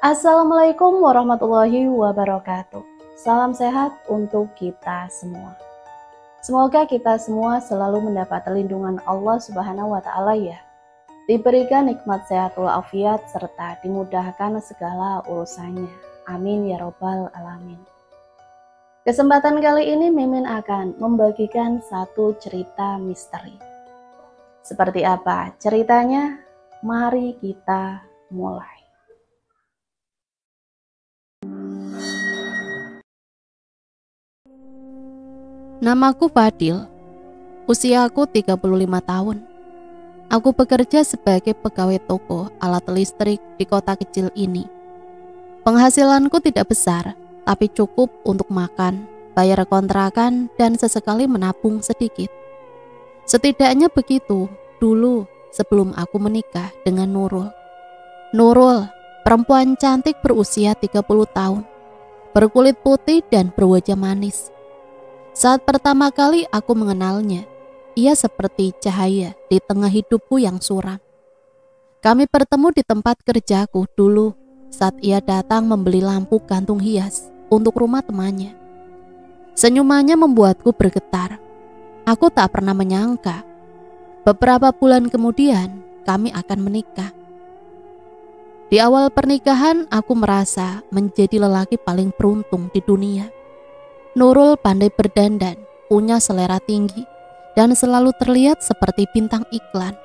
Assalamualaikum warahmatullahi wabarakatuh. Salam sehat untuk kita semua. Semoga kita semua selalu mendapat lindungan Allah Subhanahu wa Ta'ala ya. Diberikan nikmat sehat walafiat serta dimudahkan segala urusannya. Amin ya robbal alamin. Kesempatan kali ini Mimin akan membagikan satu cerita misteri. Seperti apa ceritanya? Mari kita mulai. Namaku Fadil, usiaku 35 tahun. Aku bekerja sebagai pegawai toko alat listrik di kota kecil ini. Penghasilanku tidak besar, tapi cukup untuk makan, bayar kontrakan, dan sesekali menabung sedikit. Setidaknya begitu dulu sebelum aku menikah dengan Nurul. Nurul, perempuan cantik berusia 30 tahun, berkulit putih dan berwajah manis. Saat pertama kali aku mengenalnya, ia seperti cahaya di tengah hidupku yang suram. Kami bertemu di tempat kerjaku dulu saat ia datang membeli lampu gantung hias untuk rumah temannya. Senyumannya membuatku bergetar. Aku tak pernah menyangka beberapa bulan kemudian kami akan menikah. Di awal pernikahan aku merasa menjadi lelaki paling beruntung di dunia. Nurul pandai berdandan, punya selera tinggi, dan selalu terlihat seperti bintang iklan.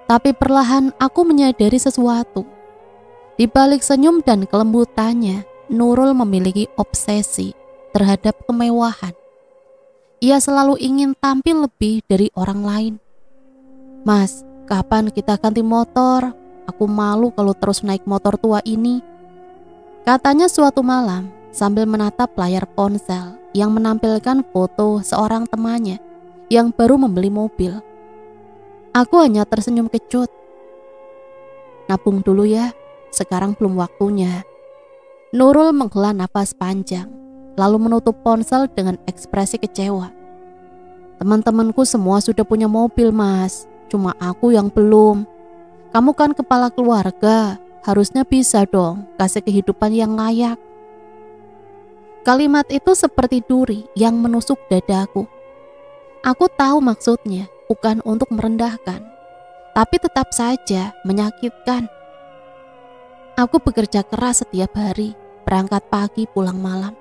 Tapi perlahan aku menyadari sesuatu. Di balik senyum dan kelembutannya, Nurul memiliki obsesi terhadap kemewahan. Ia selalu ingin tampil lebih dari orang lain. "Mas, kapan kita ganti motor? Aku malu kalau terus naik motor tua ini," katanya suatu malam sambil menatap layar ponsel yang menampilkan foto seorang temannya yang baru membeli mobil. Aku hanya tersenyum kecut. "Nabung dulu ya, sekarang belum waktunya." Nurul menghela napas panjang, lalu menutup ponsel dengan ekspresi kecewa. "Teman-temanku semua sudah punya mobil, Mas, cuma aku yang belum. Kamu kan kepala keluarga, harusnya bisa dong kasih kehidupan yang layak." Kalimat itu seperti duri yang menusuk dadaku. Aku tahu maksudnya bukan untuk merendahkan, tapi tetap saja menyakitkan. Aku bekerja keras setiap hari, berangkat pagi pulang malam.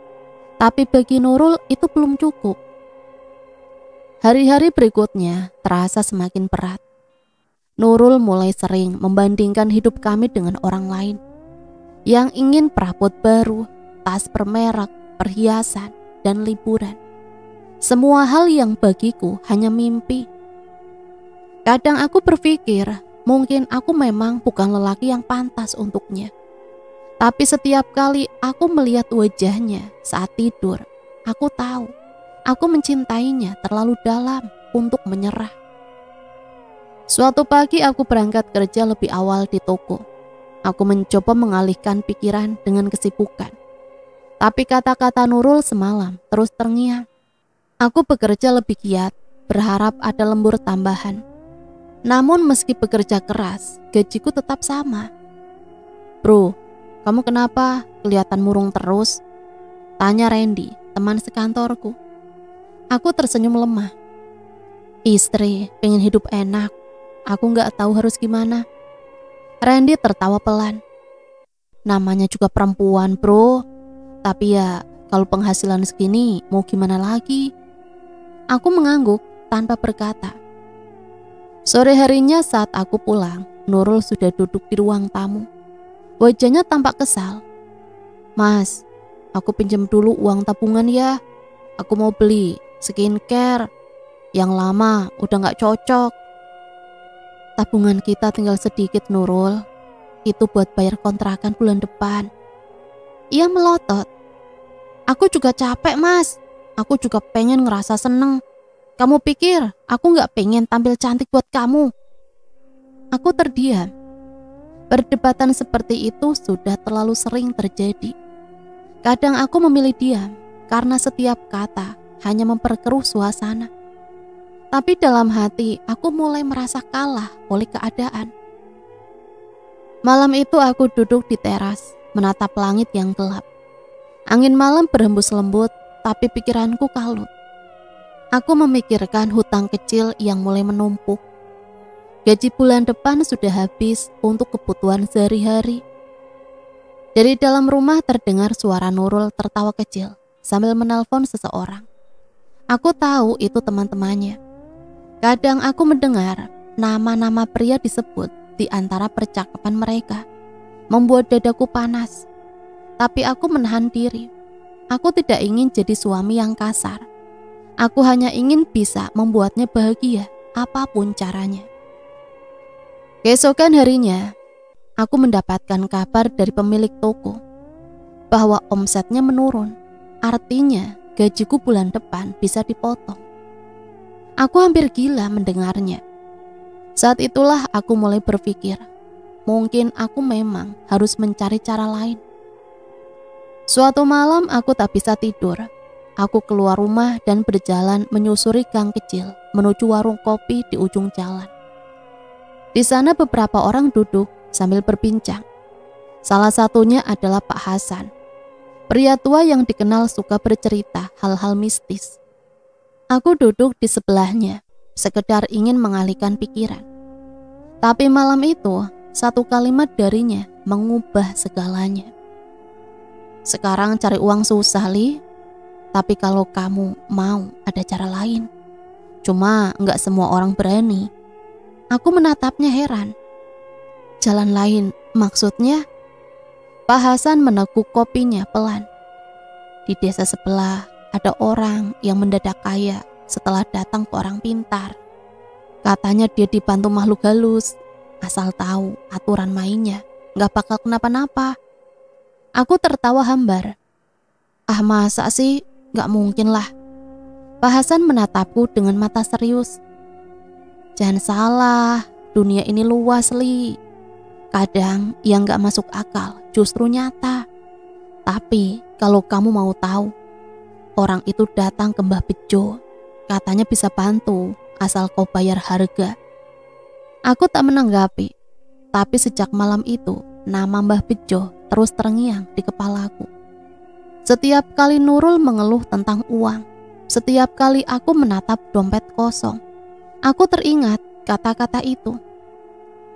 Tapi bagi Nurul itu belum cukup. Hari-hari berikutnya terasa semakin berat. Nurul mulai sering membandingkan hidup kami dengan orang lain yang ingin perabot baru, tas bermerek, perhiasan, dan liburan. Semua hal yang bagiku hanya mimpi. Kadang aku berpikir, mungkin aku memang bukan lelaki yang pantas untuknya. Tapi setiap kali aku melihat wajahnya saat tidur, aku tahu aku mencintainya terlalu dalam untuk menyerah. Suatu pagi aku berangkat kerja lebih awal di toko. Aku mencoba mengalihkan pikiran dengan kesibukan. Tapi kata-kata Nurul semalam terus terngiang. Aku bekerja lebih giat, berharap ada lembur tambahan. Namun meski bekerja keras, gajiku tetap sama. "Bro, kamu kenapa kelihatan murung terus?" tanya Randy, teman sekantorku. Aku tersenyum lemah. "Istri pengen hidup enak, aku gak tahu harus gimana." Randy tertawa pelan. "Namanya juga perempuan, bro. Tapi ya, kalau penghasilan segini mau gimana lagi?" Aku mengangguk tanpa berkata. Sore harinya saat aku pulang, Nurul sudah duduk di ruang tamu. Wajahnya tampak kesal. "Mas, aku pinjam dulu uang tabungan ya. Aku mau beli skincare. Yang lama udah gak cocok." "Tabungan kita tinggal sedikit, Nurul. Itu buat bayar kontrakan bulan depan." Ia melotot. "Aku juga capek, Mas. Aku juga pengen ngerasa seneng. Kamu pikir aku gak pengen tampil cantik buat kamu?" Aku terdiam. Perdebatan seperti itu sudah terlalu sering terjadi. Kadang aku memilih diam karena setiap kata hanya memperkeruh suasana. Tapi dalam hati aku mulai merasa kalah oleh keadaan. Malam itu aku duduk di teras, menatap langit yang gelap. Angin malam berhembus lembut, tapi pikiranku kalut. Aku memikirkan hutang kecil yang mulai menumpuk. Gaji bulan depan sudah habis untuk kebutuhan sehari-hari. Dari dalam rumah terdengar suara Nurul tertawa kecil sambil menelpon seseorang. Aku tahu itu teman-temannya. Kadang aku mendengar nama-nama pria disebut di antara percakapan mereka, membuat dadaku panas. Tapi aku menahan diri. Aku tidak ingin jadi suami yang kasar. Aku hanya ingin bisa membuatnya bahagia, apapun caranya. Keesokan harinya, aku mendapatkan kabar dari pemilik toko bahwa omsetnya menurun. Artinya, gajiku bulan depan bisa dipotong. Aku hampir gila mendengarnya. Saat itulah aku mulai berpikir, mungkin aku memang harus mencari cara lain. Suatu malam aku tak bisa tidur. Aku keluar rumah dan berjalan menyusuri gang kecil menuju warung kopi di ujung jalan. Di sana beberapa orang duduk sambil berbincang. Salah satunya adalah Pak Hasan, pria tua yang dikenal suka bercerita hal-hal mistis. Aku duduk di sebelahnya, sekedar ingin mengalihkan pikiran. Tapi malam itu, satu kalimat darinya mengubah segalanya. Sekarang cari uang susah, Li. Tapi kalau kamu mau, ada cara lain. Cuma nggak semua orang berani. Aku menatapnya heran. Jalan lain, maksudnya? Pak Hasan meneguk kopinya pelan. Di desa sebelah ada orang yang mendadak kaya setelah datang ke orang pintar. Katanya dia dibantu makhluk halus. Asal tahu aturan mainnya, nggak bakal kenapa-napa. Aku tertawa hambar. Ah, masa sih? Gak mungkin lah. Pak Hasan menatapku dengan mata serius. Jangan salah, dunia ini luas, Li. Kadang yang gak masuk akal justru nyata. Tapi kalau kamu mau tahu, orang itu datang ke Mbah Bejo. Katanya bisa bantu, asal kau bayar harga. Aku tak menanggapi. Tapi sejak malam itu, nama Mbah Bejo terus terngiang di kepalaku. Setiap kali Nurul mengeluh tentang uang, setiap kali aku menatap dompet kosong, aku teringat kata-kata itu.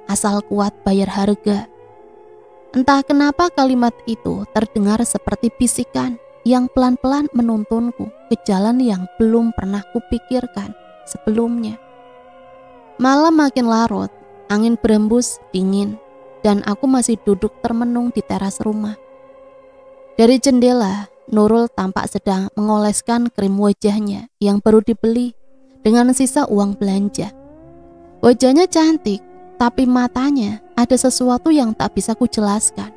Asal kuat bayar harga. Entah kenapa kalimat itu terdengar seperti bisikan yang pelan-pelan menuntunku ke jalan yang belum pernah kupikirkan sebelumnya. Malam makin larut, angin berembus dingin, dan aku masih duduk termenung di teras rumah. Dari jendela, Nurul tampak sedang mengoleskan krim wajahnya yang baru dibeli dengan sisa uang belanja. Wajahnya cantik, tapi matanya ada sesuatu yang tak bisa kujelaskan.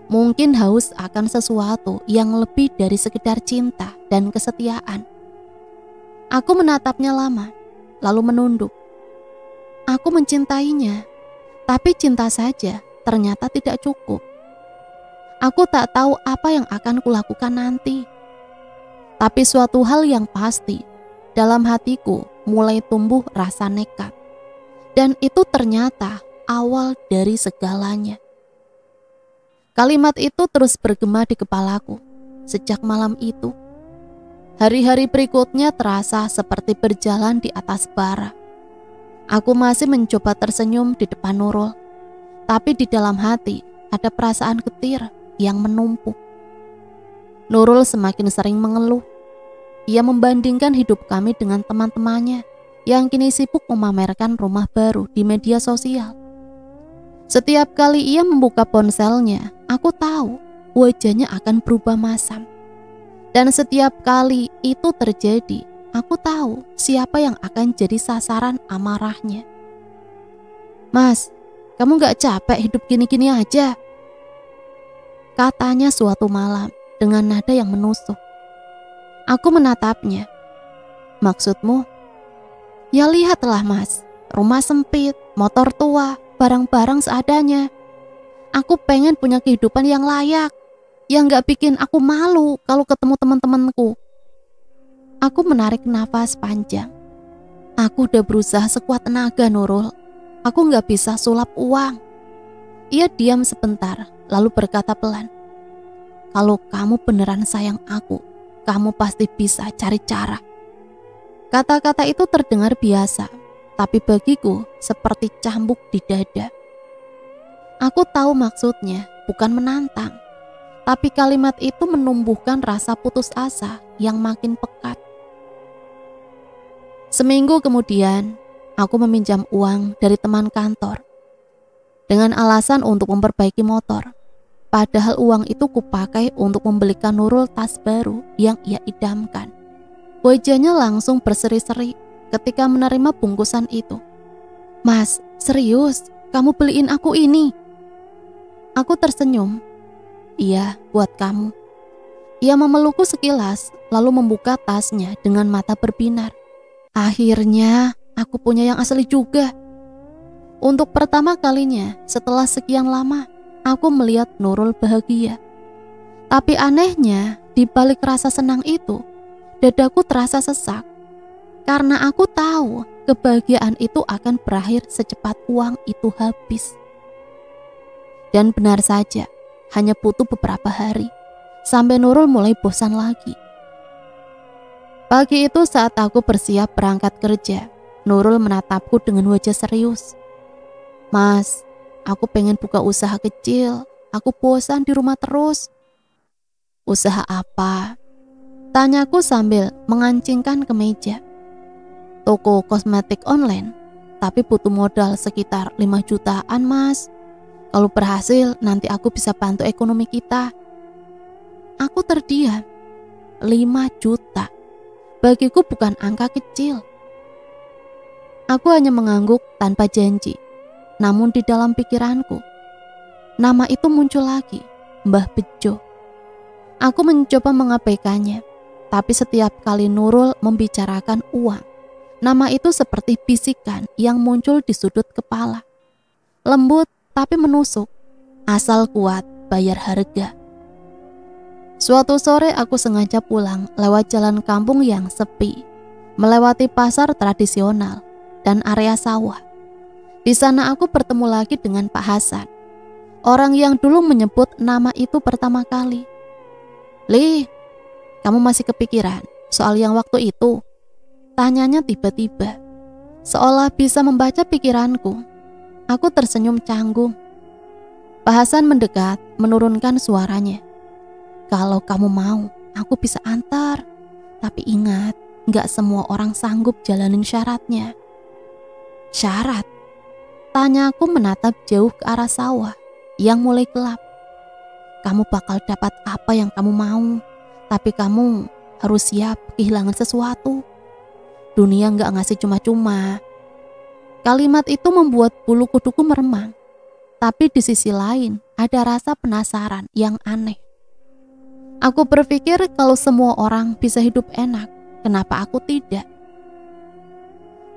Mungkin haus akan sesuatu yang lebih dari sekedar cinta dan kesetiaan. Aku menatapnya lama, lalu menunduk. Aku mencintainya. Tapi cinta saja ternyata tidak cukup. Aku tak tahu apa yang akan kulakukan nanti. Tapi suatu hal yang pasti, dalam hatiku mulai tumbuh rasa nekat. Dan itu ternyata awal dari segalanya. Kalimat itu terus bergema di kepalaku sejak malam itu. Hari-hari berikutnya terasa seperti berjalan di atas bara. Aku masih mencoba tersenyum di depan Nurul, tapi di dalam hati ada perasaan getir yang menumpuk. Nurul semakin sering mengeluh. Ia membandingkan hidup kami dengan teman-temannya yang kini sibuk memamerkan rumah baru di media sosial. Setiap kali ia membuka ponselnya, aku tahu wajahnya akan berubah masam. Dan setiap kali itu terjadi, aku tahu siapa yang akan jadi sasaran amarahnya. Mas, kamu gak capek hidup gini-gini aja? Katanya suatu malam dengan nada yang menusuk. Aku menatapnya. Maksudmu? Ya lihatlah mas, rumah sempit, motor tua, barang-barang seadanya. Aku pengen punya kehidupan yang layak, yang gak bikin aku malu kalau ketemu teman-temanku. Aku menarik nafas panjang. Aku udah berusaha sekuat tenaga, Nurul. Aku gak bisa sulap uang. Ia diam sebentar, lalu berkata pelan, "Kalau kamu beneran sayang aku, kamu pasti bisa cari cara." Kata-kata itu terdengar biasa, tapi bagiku seperti cambuk di dada. Aku tahu maksudnya bukan menantang, tapi kalimat itu menumbuhkan rasa putus asa yang makin pekat. Seminggu kemudian, aku meminjam uang dari teman kantor dengan alasan untuk memperbaiki motor. Padahal uang itu kupakai untuk membelikan Nurul tas baru yang ia idamkan. Wajahnya langsung berseri-seri ketika menerima bungkusan itu. "Mas, serius? Kamu beliin aku ini?" Aku tersenyum. "Iya, buat kamu." Ia memelukku sekilas, lalu membuka tasnya dengan mata berbinar. Akhirnya, aku punya yang asli juga. Untuk pertama kalinya setelah sekian lama, aku melihat Nurul bahagia. Tapi anehnya, di balik rasa senang itu, dadaku terasa sesak. Karena aku tahu kebahagiaan itu akan berakhir secepat uang itu habis. Dan benar saja, hanya butuh beberapa hari sampai Nurul mulai bosan lagi. Pagi itu saat aku bersiap berangkat kerja, Nurul menatapku dengan wajah serius. "Mas, aku pengen buka usaha kecil. Aku bosan di rumah terus." "Usaha apa?" tanyaku sambil mengancingkan kemeja. "Toko kosmetik online, tapi butuh modal sekitar 5 jutaan, Mas. Kalau berhasil, nanti aku bisa bantu ekonomi kita." Aku terdiam. 5 juta. Bagiku bukan angka kecil. Aku hanya mengangguk tanpa janji. Namun di dalam pikiranku, nama itu muncul lagi, Mbah Bejo. Aku mencoba mengabaikannya, tapi setiap kali Nurul membicarakan uang, nama itu seperti bisikan yang muncul di sudut kepala. Lembut tapi menusuk, asal kuat bayar harga. Suatu sore aku sengaja pulang lewat jalan kampung yang sepi, melewati pasar tradisional dan area sawah. Di sana aku bertemu lagi dengan Pak Hasan, orang yang dulu menyebut nama itu pertama kali. "Li, kamu masih kepikiran soal yang waktu itu?" tanyanya tiba-tiba, seolah bisa membaca pikiranku. Aku tersenyum canggung. Pak Hasan mendekat, menurunkan suaranya. "Kalau kamu mau, aku bisa antar. Tapi ingat, gak semua orang sanggup jalanin syaratnya." "Syarat?" tanyaku menatap jauh ke arah sawah yang mulai gelap. "Kamu bakal dapat apa yang kamu mau, tapi kamu harus siap kehilangan sesuatu. Dunia gak ngasih cuma-cuma." Kalimat itu membuat bulu kuduku meremang. Tapi di sisi lain ada rasa penasaran yang aneh. Aku berpikir kalau semua orang bisa hidup enak, kenapa aku tidak?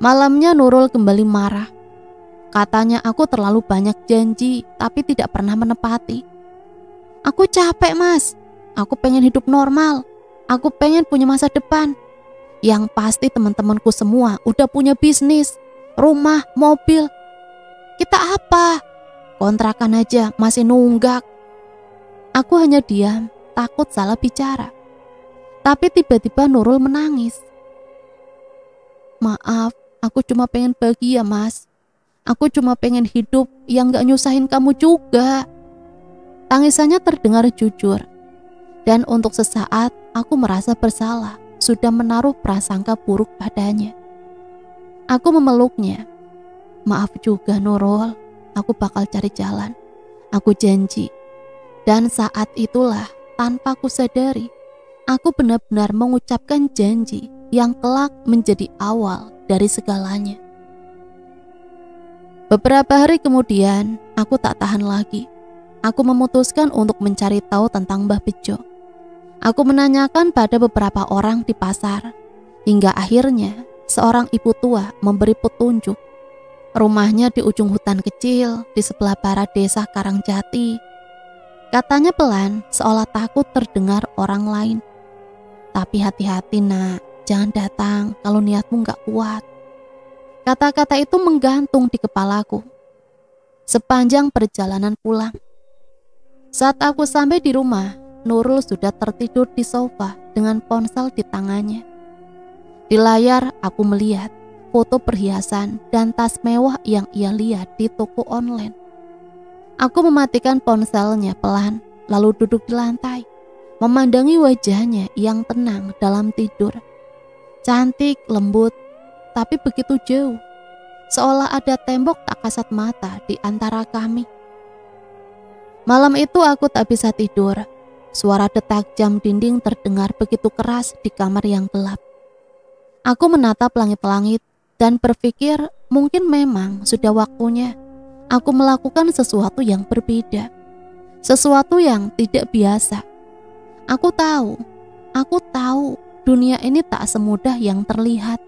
Malamnya Nurul kembali marah. Katanya aku terlalu banyak janji, tapi tidak pernah menepati. "Aku capek, Mas. Aku pengen hidup normal. Aku pengen punya masa depan. Yang pasti teman-temanku semua udah punya bisnis, rumah, mobil. Kita apa? Kontrakan aja masih nunggak." Aku hanya diam, takut salah bicara. Tapi tiba-tiba Nurul menangis. "Maaf, aku cuma pengen bahagia, Mas. Aku cuma pengen hidup yang gak nyusahin kamu juga." Tangisannya terdengar jujur. Dan untuk sesaat aku merasa bersalah sudah menaruh prasangka buruk padanya. Aku memeluknya. "Maaf juga Nurul, aku bakal cari jalan. Aku janji." Dan saat itulah tanpa ku sadari, aku benar-benar mengucapkan janji yang kelak menjadi awal dari segalanya. Beberapa hari kemudian, aku tak tahan lagi. Aku memutuskan untuk mencari tahu tentang Mbah Bejo. Aku menanyakan pada beberapa orang di pasar, hingga akhirnya seorang ibu tua memberi petunjuk. Rumahnya di ujung hutan kecil di sebelah barat desa Karangjati. Katanya pelan, seolah takut terdengar orang lain. "Tapi hati-hati nak, jangan datang kalau niatmu gak kuat." Kata-kata itu menggantung di kepalaku. Sepanjang perjalanan pulang, Saat aku sampai di rumah, Nurul sudah tertidur di sofa dengan ponsel di tangannya. Di layar aku melihat foto perhiasan dan tas mewah yang ia lihat di toko online. Aku mematikan ponselnya pelan, lalu duduk di lantai, memandangi wajahnya yang tenang dalam tidur. Cantik, lembut, tapi begitu jauh, seolah ada tembok tak kasat mata di antara kami. Malam itu aku tak bisa tidur. Suara detak jam dinding terdengar begitu keras di kamar yang gelap. Aku menatap langit-langit dan berpikir mungkin memang sudah waktunya aku melakukan sesuatu yang berbeda. Sesuatu yang tidak biasa. Aku tahu dunia ini tak semudah yang terlihat.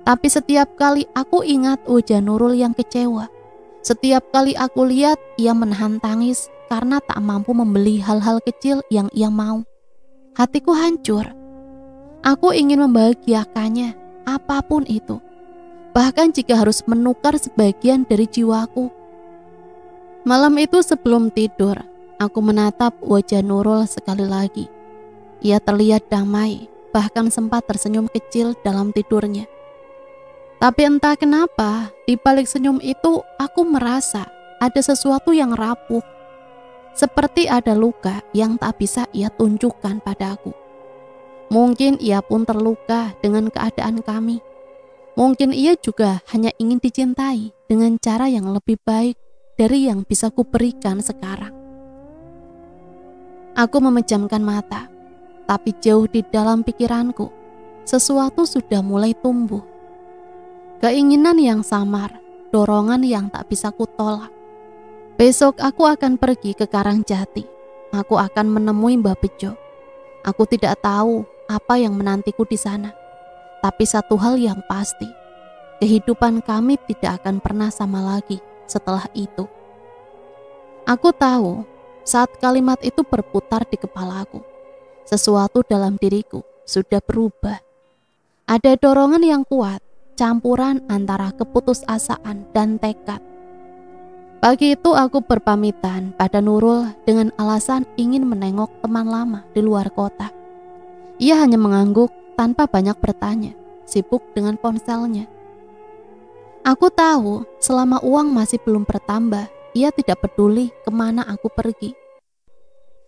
Tapi setiap kali aku ingat wajah Nurul yang kecewa, setiap kali aku lihat ia menahan tangis karena tak mampu membeli hal-hal kecil yang ia mau, hatiku hancur. Aku ingin membahagiakannya, apapun itu, bahkan jika harus menukar sebagian dari jiwaku. Malam itu sebelum tidur, aku menatap wajah Nurul sekali lagi. Ia terlihat damai, bahkan sempat tersenyum kecil dalam tidurnya. Tapi entah kenapa, di balik senyum itu aku merasa ada sesuatu yang rapuh. Seperti ada luka yang tak bisa ia tunjukkan padaku. Mungkin ia pun terluka dengan keadaan kami. Mungkin ia juga hanya ingin dicintai dengan cara yang lebih baik dari yang bisa kuberikan sekarang. Aku memejamkan mata, tapi jauh di dalam pikiranku, sesuatu sudah mulai tumbuh. Keinginan yang samar, dorongan yang tak bisa kutolak. Besok aku akan pergi ke Karangjati. Aku akan menemui Mbah Bejo. Aku tidak tahu apa yang menantiku di sana. Tapi satu hal yang pasti, kehidupan kami tidak akan pernah sama lagi setelah itu. Aku tahu saat kalimat itu berputar di kepalaku, sesuatu dalam diriku sudah berubah. Ada dorongan yang kuat, campuran antara keputusasaan dan tekad. Pagi itu aku berpamitan pada Nurul dengan alasan ingin menengok teman lama di luar kota. Ia hanya mengangguk tanpa banyak bertanya, sibuk dengan ponselnya. Aku tahu selama uang masih belum bertambah, ia tidak peduli kemana aku pergi.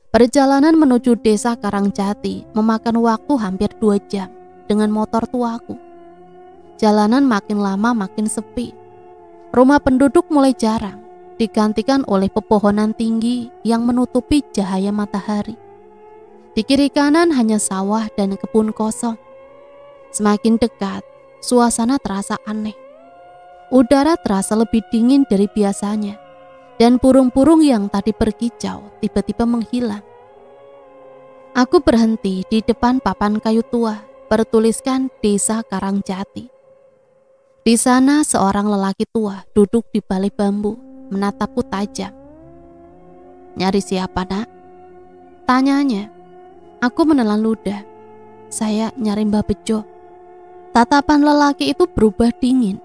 Perjalanan menuju desa Karangjati memakan waktu hampir 2 jam dengan motor tuaku. Jalanan makin lama makin sepi. Rumah penduduk mulai jarang, digantikan oleh pepohonan tinggi yang menutupi cahaya matahari. Di kiri kanan hanya sawah dan kebun kosong. Semakin dekat, suasana terasa aneh. Udara terasa lebih dingin dari biasanya, dan burung-burung yang tadi berkicau tiba-tiba menghilang. Aku berhenti di depan papan kayu tua bertuliskan Desa Karangjati. Di sana seorang lelaki tua duduk di balik bambu, menatapku tajam. "Nyari siapa, Nak?" tanyanya. Aku menelan ludah. "Saya nyari Mbah Bejo." Tatapan lelaki itu berubah dingin.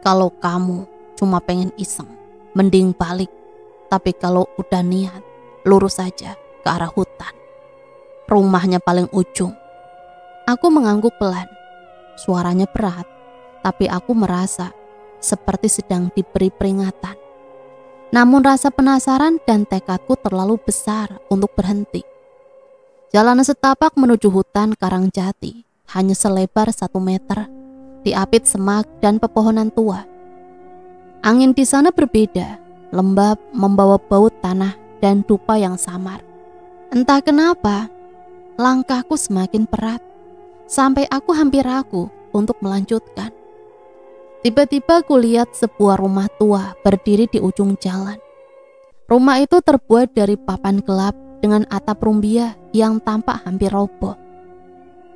"Kalau kamu cuma pengen iseng, mending balik. Tapi kalau udah niat, lurus saja ke arah hutan. Rumahnya paling ujung." Aku mengangguk pelan. Suaranya berat, tapi aku merasa seperti sedang diberi peringatan. Namun rasa penasaran dan tekadku terlalu besar untuk berhenti. Jalan setapak menuju hutan Karangjati hanya selebar 1 meter, diapit semak dan pepohonan tua. Angin di sana berbeda, lembab, membawa bau tanah dan dupa yang samar. Entah kenapa, langkahku semakin berat, sampai aku hampir ragu untuk melanjutkan. Tiba-tiba kulihat sebuah rumah tua berdiri di ujung jalan. Rumah itu terbuat dari papan gelap dengan atap rumbia yang tampak hampir roboh.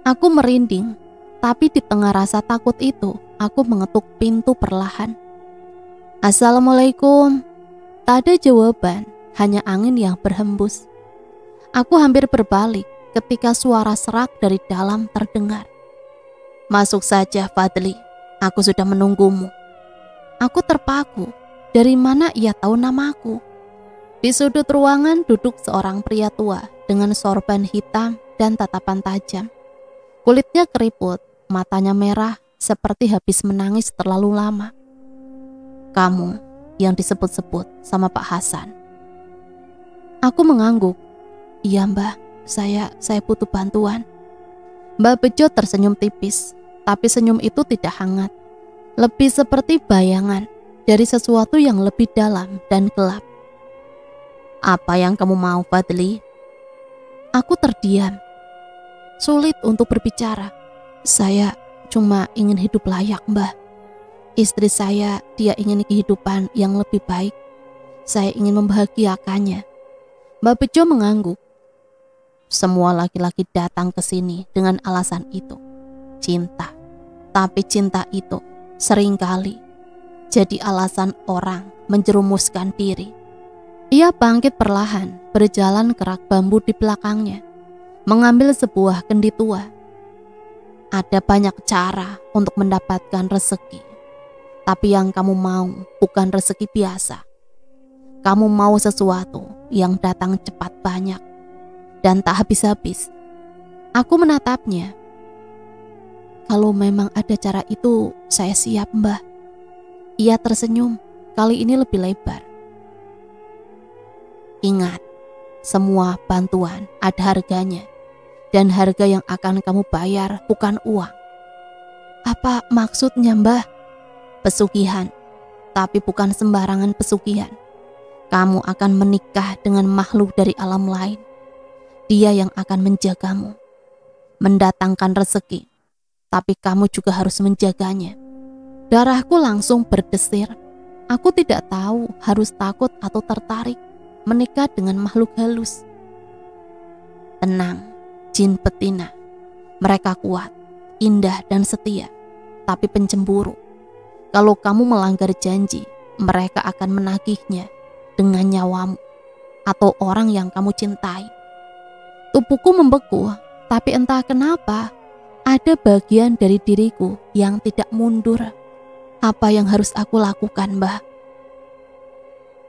Aku merinding, tapi di tengah rasa takut itu, aku mengetuk pintu perlahan. "Assalamualaikum." Tak ada jawaban, hanya angin yang berhembus. Aku hampir berbalik ketika suara serak dari dalam terdengar. "Masuk saja, Fadli. Aku sudah menunggumu." Aku terpaku. Dari mana ia tahu namaku? Di sudut ruangan duduk seorang pria tua dengan sorban hitam dan tatapan tajam. Kulitnya keriput, matanya merah seperti habis menangis terlalu lama. Kamu yang disebut-sebut sama Pak Hasan. Aku mengangguk. Iya mbah, saya butuh bantuan. Mbak Bejo tersenyum tipis, tapi senyum itu tidak hangat. Lebih seperti bayangan dari sesuatu yang lebih dalam dan gelap. Apa yang kamu mau, Fadli? Aku terdiam. Sulit untuk berbicara. Saya cuma ingin hidup layak, mbah. Istri saya, dia ingin kehidupan yang lebih baik. Saya ingin membahagiakannya. Mbak Bejo mengangguk. Semua laki-laki datang ke sini dengan alasan itu. Cinta. Tapi cinta itu seringkali jadi alasan orang menjerumuskan diri. Ia bangkit perlahan, berjalan ke rak bambu di belakangnya, mengambil sebuah kendi tua. Ada banyak cara untuk mendapatkan rezeki, tapi yang kamu mau bukan rezeki biasa. Kamu mau sesuatu yang datang cepat banyak dan tak habis-habis. Aku menatapnya. Kalau memang ada cara itu, saya siap, mbah. Ia tersenyum, kali ini lebih lebar. Ingat, semua bantuan ada harganya, dan harga yang akan kamu bayar bukan uang. Apa maksudnya, mbah? Pesugihan, tapi bukan sembarangan pesugihan. Kamu akan menikah dengan makhluk dari alam lain. Dia yang akan menjagamu, mendatangkan rezeki, tapi kamu juga harus menjaganya. Darahku langsung berdesir. Aku tidak tahu harus takut atau tertarik menikah dengan makhluk halus. Tenang, jin betina. Mereka kuat, indah dan setia, tapi pencemburu. Kalau kamu melanggar janji, mereka akan menagihnya dengan nyawamu atau orang yang kamu cintai. Tubuhku membeku, tapi entah kenapa ada bagian dari diriku yang tidak mundur. Apa yang harus aku lakukan, mbah?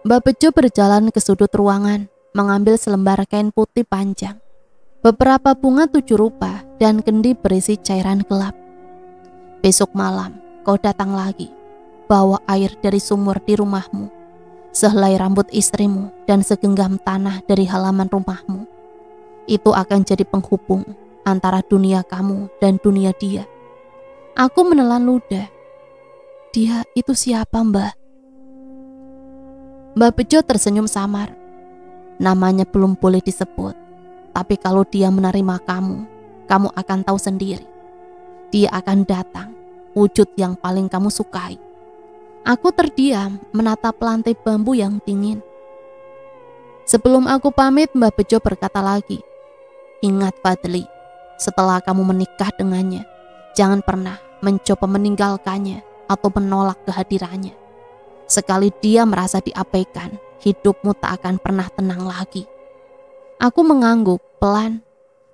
Mbak Bejo berjalan ke sudut ruangan, mengambil selembar kain putih panjang, beberapa bunga 7 rupa, dan kendi berisi cairan gelap. Besok malam, kau datang lagi, bawa air dari sumur di rumahmu, sehelai rambut istrimu, dan segenggam tanah dari halaman rumahmu. Itu akan jadi penghubung antara dunia kamu dan dunia dia. Aku menelan ludah. Dia itu siapa, mbah? Mbak Bejo tersenyum samar. Namanya belum boleh disebut, tapi kalau dia menerima kamu, kamu akan tahu sendiri. Dia akan datang, wujud yang paling kamu sukai. Aku terdiam menatap lantai bambu yang dingin. Sebelum aku pamit, Mbak Bejo berkata lagi, ingat Fadli, setelah kamu menikah dengannya, jangan pernah mencoba meninggalkannya atau menolak kehadirannya. Sekali dia merasa diabaikan, hidupmu tak akan pernah tenang lagi. Aku mengangguk pelan.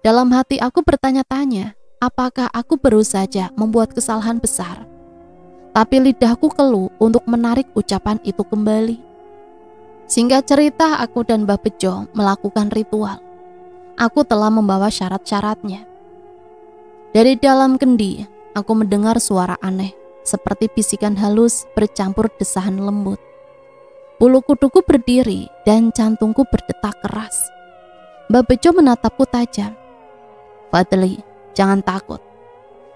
Dalam hati aku bertanya-tanya, apakah aku baru saja membuat kesalahan besar? Tapi lidahku keluh untuk menarik ucapan itu kembali. Singkat cerita, aku dan Mbak Bejo melakukan ritual. Aku telah membawa syarat-syaratnya. Dari dalam kendi, aku mendengar suara aneh, seperti bisikan halus bercampur desahan lembut. Bulu kuduku berdiri dan jantungku berdetak keras. Mbak Bejo menatapku tajam. Fadli, jangan takut.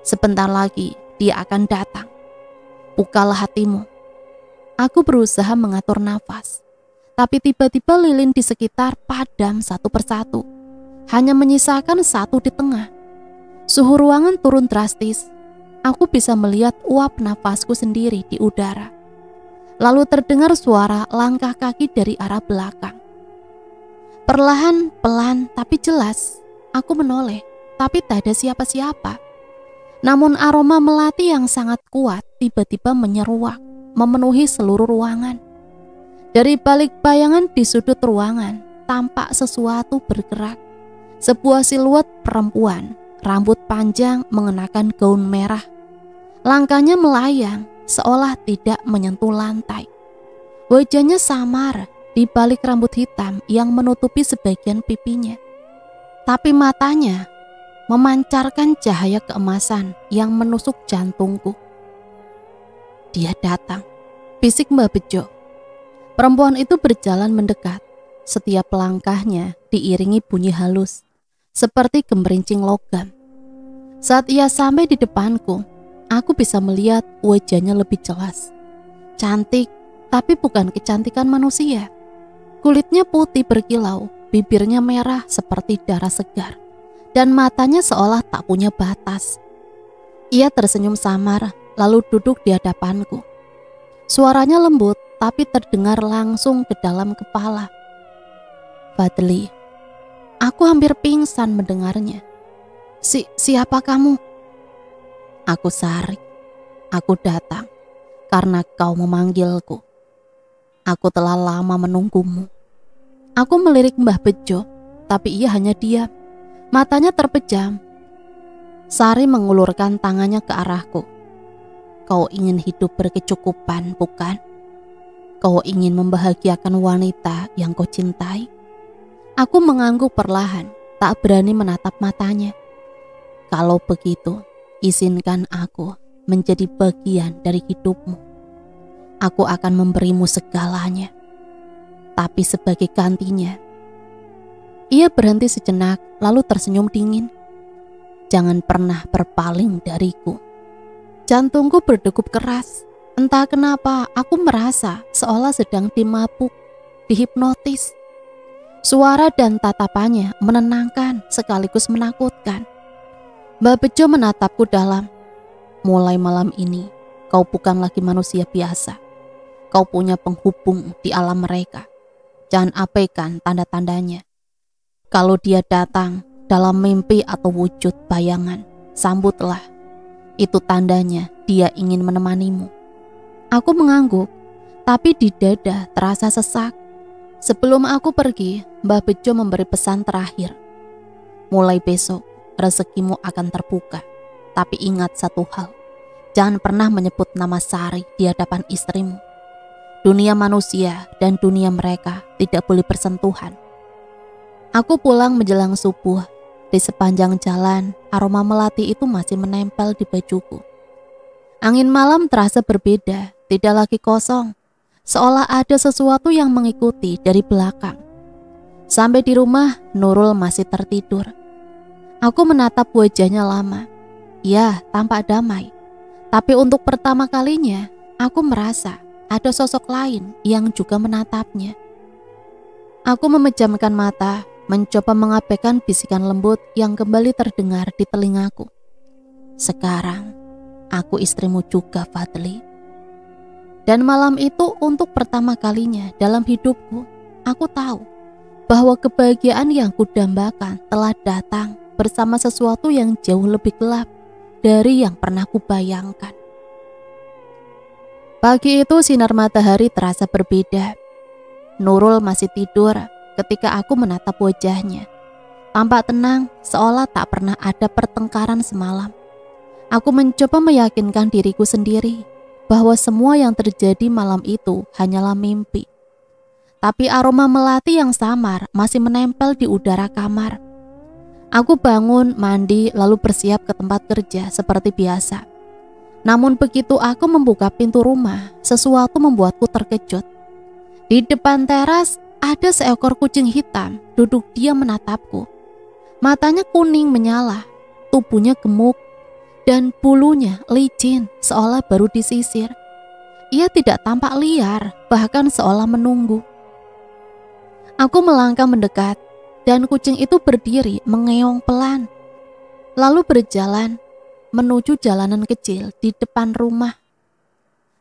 Sebentar lagi dia akan datang. Bukalah hatimu. Aku berusaha mengatur nafas, tapi tiba-tiba lilin di sekitar padam satu persatu. Hanya menyisakan satu di tengah. Suhu ruangan turun drastis. Aku bisa melihat uap nafasku sendiri di udara. Lalu terdengar suara langkah kaki dari arah belakang. Perlahan, pelan, tapi jelas, aku menoleh, tapi tak ada siapa-siapa. Namun aroma melati yang sangat kuat tiba-tiba menyeruak, memenuhi seluruh ruangan. Dari balik bayangan di sudut ruangan, tampak sesuatu bergerak. Sebuah siluet perempuan, rambut panjang mengenakan gaun merah. Langkahnya melayang, seolah tidak menyentuh lantai. Wajahnya samar, di balik rambut hitam yang menutupi sebagian pipinya. Tapi matanya memancarkan cahaya keemasan yang menusuk jantungku. Dia datang, bisik Mbah Bejo. Perempuan itu berjalan mendekat. Setiap langkahnya diiringi bunyi halus, seperti gemerincing logam. Saat ia sampai di depanku, aku bisa melihat wajahnya lebih jelas. Cantik, tapi bukan kecantikan manusia. Kulitnya putih berkilau, bibirnya merah seperti darah segar, dan matanya seolah tak punya batas. Ia tersenyum samar, lalu duduk di hadapanku. Suaranya lembut, tapi terdengar langsung ke dalam kepala. Fadli, aku hampir pingsan mendengarnya. Siapa kamu? Aku Sari. Aku datang karena kau memanggilku. Aku telah lama menunggumu. Aku melirik Mbah Bejo, tapi ia hanya diam. Matanya terpejam. Sari mengulurkan tangannya ke arahku. Kau ingin hidup berkecukupan, bukan? Kau ingin membahagiakan wanita yang kau cintai? Aku mengangguk perlahan, tak berani menatap matanya. Kalau begitu, izinkan aku menjadi bagian dari hidupmu. Aku akan memberimu segalanya. Tapi sebagai gantinya, ia berhenti sejenak lalu tersenyum dingin. Jangan pernah berpaling dariku. Jantungku berdegup keras. Entah kenapa aku merasa seolah sedang dimabuk, dihipnotis. Suara dan tatapannya menenangkan sekaligus menakutkan. Mbah Bejo menatapku dalam. Mulai malam ini, kau bukan lagi manusia biasa. Kau punya penghubung di alam mereka. Jangan abaikan tanda-tandanya. Kalau dia datang dalam mimpi atau wujud bayangan, sambutlah. Itu tandanya dia ingin menemanimu. Aku mengangguk, tapi di dada terasa sesak. Sebelum aku pergi, Mbah Bejo memberi pesan terakhir. Mulai besok, rezekimu akan terbuka. Tapi ingat satu hal, jangan pernah menyebut nama Sari di hadapan istrimu. Dunia manusia dan dunia mereka tidak boleh bersentuhan. Aku pulang menjelang subuh. Di sepanjang jalan, aroma melati itu masih menempel di bajuku. Angin malam terasa berbeda, tidak lagi kosong. Seolah ada sesuatu yang mengikuti dari belakang. Sampai di rumah, Nurul masih tertidur. Aku menatap wajahnya lama. Ya, tampak damai. Tapi untuk pertama kalinya, aku merasa ada sosok lain yang juga menatapnya. Aku memejamkan mata, mencoba mengabaikan bisikan lembut yang kembali terdengar di telingaku. Sekarang, aku istrimu juga, Fadli. Dan malam itu untuk pertama kalinya dalam hidupku, aku tahu bahwa kebahagiaan yang kudambakan telah datang bersama sesuatu yang jauh lebih gelap dari yang pernah kubayangkan. Pagi itu sinar matahari terasa berbeda. Nurul masih tidur ketika aku menatap wajahnya. Tampak tenang, seolah tak pernah ada pertengkaran semalam. Aku mencoba meyakinkan diriku sendiri bahwa semua yang terjadi malam itu hanyalah mimpi. Tapi aroma melati yang samar masih menempel di udara kamar. Aku bangun, mandi, lalu bersiap ke tempat kerja seperti biasa. Namun begitu aku membuka pintu rumah, sesuatu membuatku terkejut. Di depan teras ada seekor kucing hitam duduk diam menatapku. Matanya kuning menyala, tubuhnya gemuk, dan bulunya licin seolah baru disisir. Ia tidak tampak liar, bahkan seolah menunggu. Aku melangkah mendekat, dan kucing itu berdiri mengeong pelan, lalu berjalan menuju jalanan kecil di depan rumah.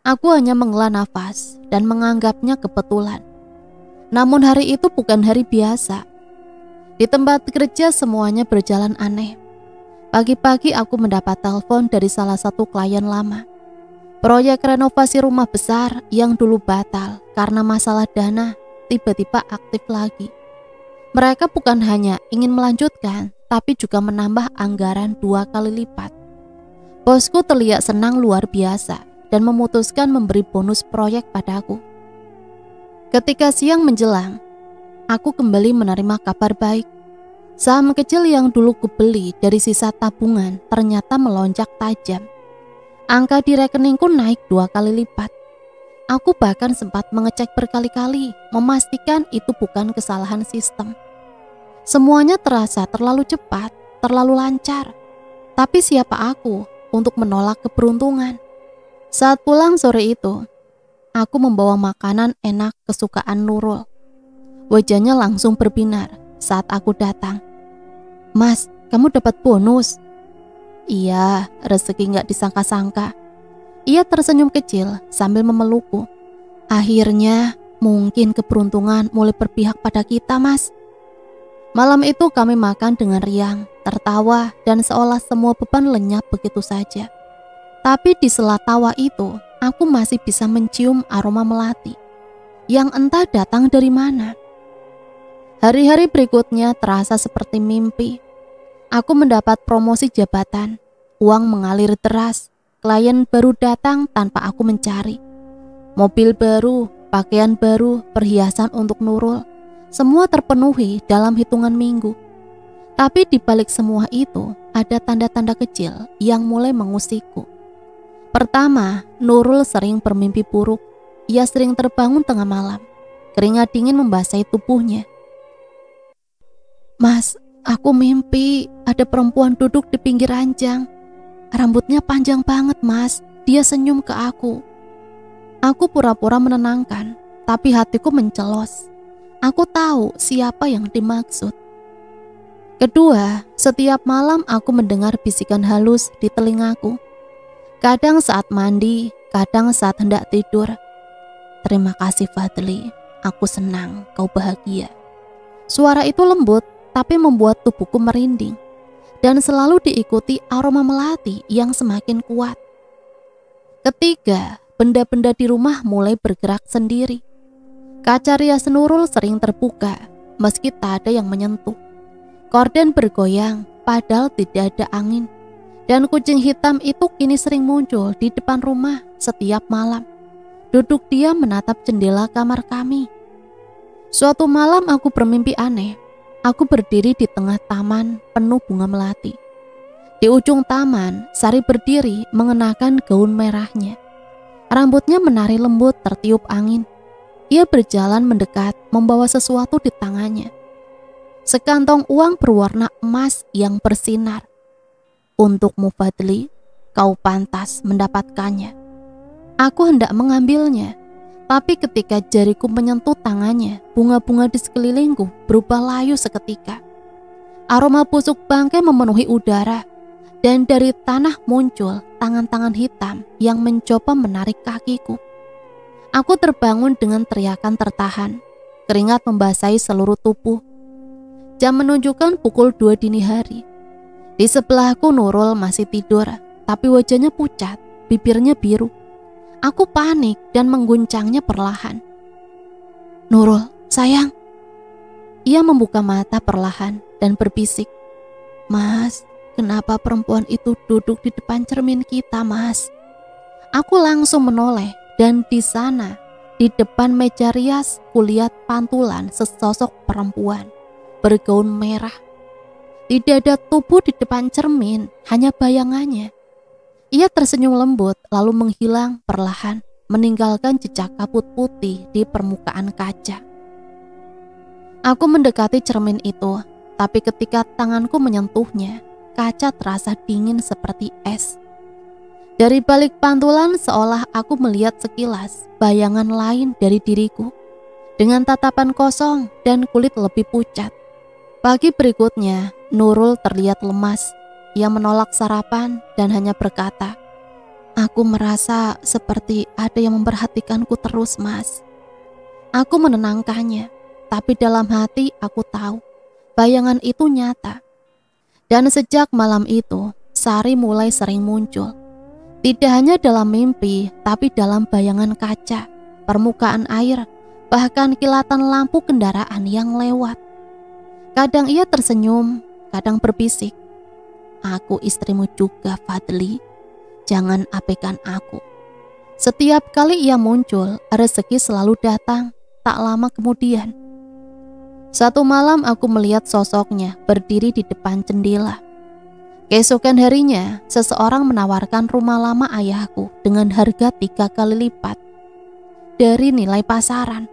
Aku hanya menghela nafas dan menganggapnya kebetulan. Namun hari itu bukan hari biasa. Di tempat kerja semuanya berjalan aneh. Pagi-pagi aku mendapat telepon dari salah satu klien lama. Proyek renovasi rumah besar yang dulu batal karena masalah dana tiba-tiba aktif lagi. Mereka bukan hanya ingin melanjutkan, tapi juga menambah anggaran 2 kali lipat. Bosku terlihat senang luar biasa dan memutuskan memberi bonus proyek padaku. Ketika siang menjelang, aku kembali menerima kabar baik. Saham kecil yang dulu kubeli dari sisa tabungan ternyata melonjak tajam. Angka di rekeningku naik 2 kali lipat. Aku bahkan sempat mengecek berkali-kali, memastikan itu bukan kesalahan sistem. Semuanya terasa terlalu cepat, terlalu lancar. Tapi siapa aku untuk menolak keberuntungan? Saat pulang sore itu, aku membawa makanan enak kesukaan Nurul. Wajahnya langsung berbinar saat aku datang. "Mas, kamu dapat bonus?" "Iya, rezeki gak disangka-sangka." Ia tersenyum kecil sambil memelukku. "Akhirnya mungkin keberuntungan mulai berpihak pada kita, Mas." Malam itu kami makan dengan riang, tertawa, dan seolah semua beban lenyap begitu saja. Tapi di sela tawa itu, aku masih bisa mencium aroma melati yang entah datang dari mana. Hari-hari berikutnya terasa seperti mimpi. Aku mendapat promosi jabatan, uang mengalir deras, klien baru datang tanpa aku mencari. Mobil baru, pakaian baru, perhiasan untuk Nurul, semua terpenuhi dalam hitungan minggu. Tapi di balik semua itu, ada tanda-tanda kecil yang mulai mengusikku. Pertama, Nurul sering bermimpi buruk. Ia sering terbangun tengah malam. Keringat dingin membasahi tubuhnya. "Mas, aku mimpi ada perempuan duduk di pinggir ranjang. Rambutnya panjang banget, Mas. Dia senyum ke aku." Aku pura-pura menenangkan, tapi hatiku mencelos. Aku tahu siapa yang dimaksud. Kedua, setiap malam aku mendengar bisikan halus di telingaku. Kadang saat mandi, kadang saat hendak tidur. "Terima kasih Fadli, aku senang kau bahagia." Suara itu lembut, tapi membuat tubuhku merinding. Dan selalu diikuti aroma melati yang semakin kuat. Ketiga, benda-benda di rumah mulai bergerak sendiri. Kaca rias Nurul sering terbuka, meski tak ada yang menyentuh. Korden bergoyang, padahal tidak ada angin. Dan kucing hitam itu kini sering muncul di depan rumah setiap malam. Duduk diam menatap jendela kamar kami. Suatu malam aku bermimpi aneh. Aku berdiri di tengah taman penuh bunga melati. Di ujung taman, Sari berdiri mengenakan gaun merahnya. Rambutnya menari lembut tertiup angin. Ia berjalan mendekat, membawa sesuatu di tangannya. Sekantong uang berwarna emas yang bersinar. "Untukmu Fadli, kau pantas mendapatkannya." Aku hendak mengambilnya, tapi ketika jariku menyentuh tangannya, bunga-bunga di sekelilingku berubah layu seketika. Aroma busuk bangkai memenuhi udara, dan dari tanah muncul tangan-tangan hitam yang mencoba menarik kakiku. Aku terbangun dengan teriakan tertahan, keringat membasahi seluruh tubuh. Jam menunjukkan pukul 2 dini hari. Di sebelahku Nurul masih tidur, tapi wajahnya pucat, bibirnya biru. Aku panik dan mengguncangnya perlahan. "Nurul, sayang." Ia membuka mata perlahan dan berbisik, "Mas, kenapa perempuan itu duduk di depan cermin kita, Mas?" Aku langsung menoleh dan di sana, di depan meja rias, kulihat pantulan sesosok perempuan bergaun merah. Tidak ada tubuh di depan cermin, hanya bayangannya. Ia tersenyum lembut lalu menghilang perlahan, meninggalkan jejak kabut putih di permukaan kaca. Aku mendekati cermin itu, tapi ketika tanganku menyentuhnya, kaca terasa dingin seperti es. Dari balik pantulan seolah aku melihat sekilas bayangan lain dari diriku, dengan tatapan kosong dan kulit lebih pucat. Pagi berikutnya, Nurul terlihat lemas. Ia menolak sarapan dan hanya berkata, "Aku merasa seperti ada yang memperhatikanku terus, Mas." Aku menenangkannya, tapi dalam hati aku tahu bayangan itu nyata. Dan sejak malam itu, Sari mulai sering muncul. Tidak hanya dalam mimpi, tapi dalam bayangan kaca, permukaan air, bahkan kilatan lampu kendaraan yang lewat. Kadang ia tersenyum, kadang berbisik, "Aku istrimu juga, Fadli. Jangan abaikan aku." Setiap kali ia muncul, rezeki selalu datang. tak lama kemudian. Satu malam aku melihat sosoknya berdiri di depan jendela. Keesokan harinya, seseorang menawarkan rumah lama ayahku dengan harga 3 kali lipat dari nilai pasaran.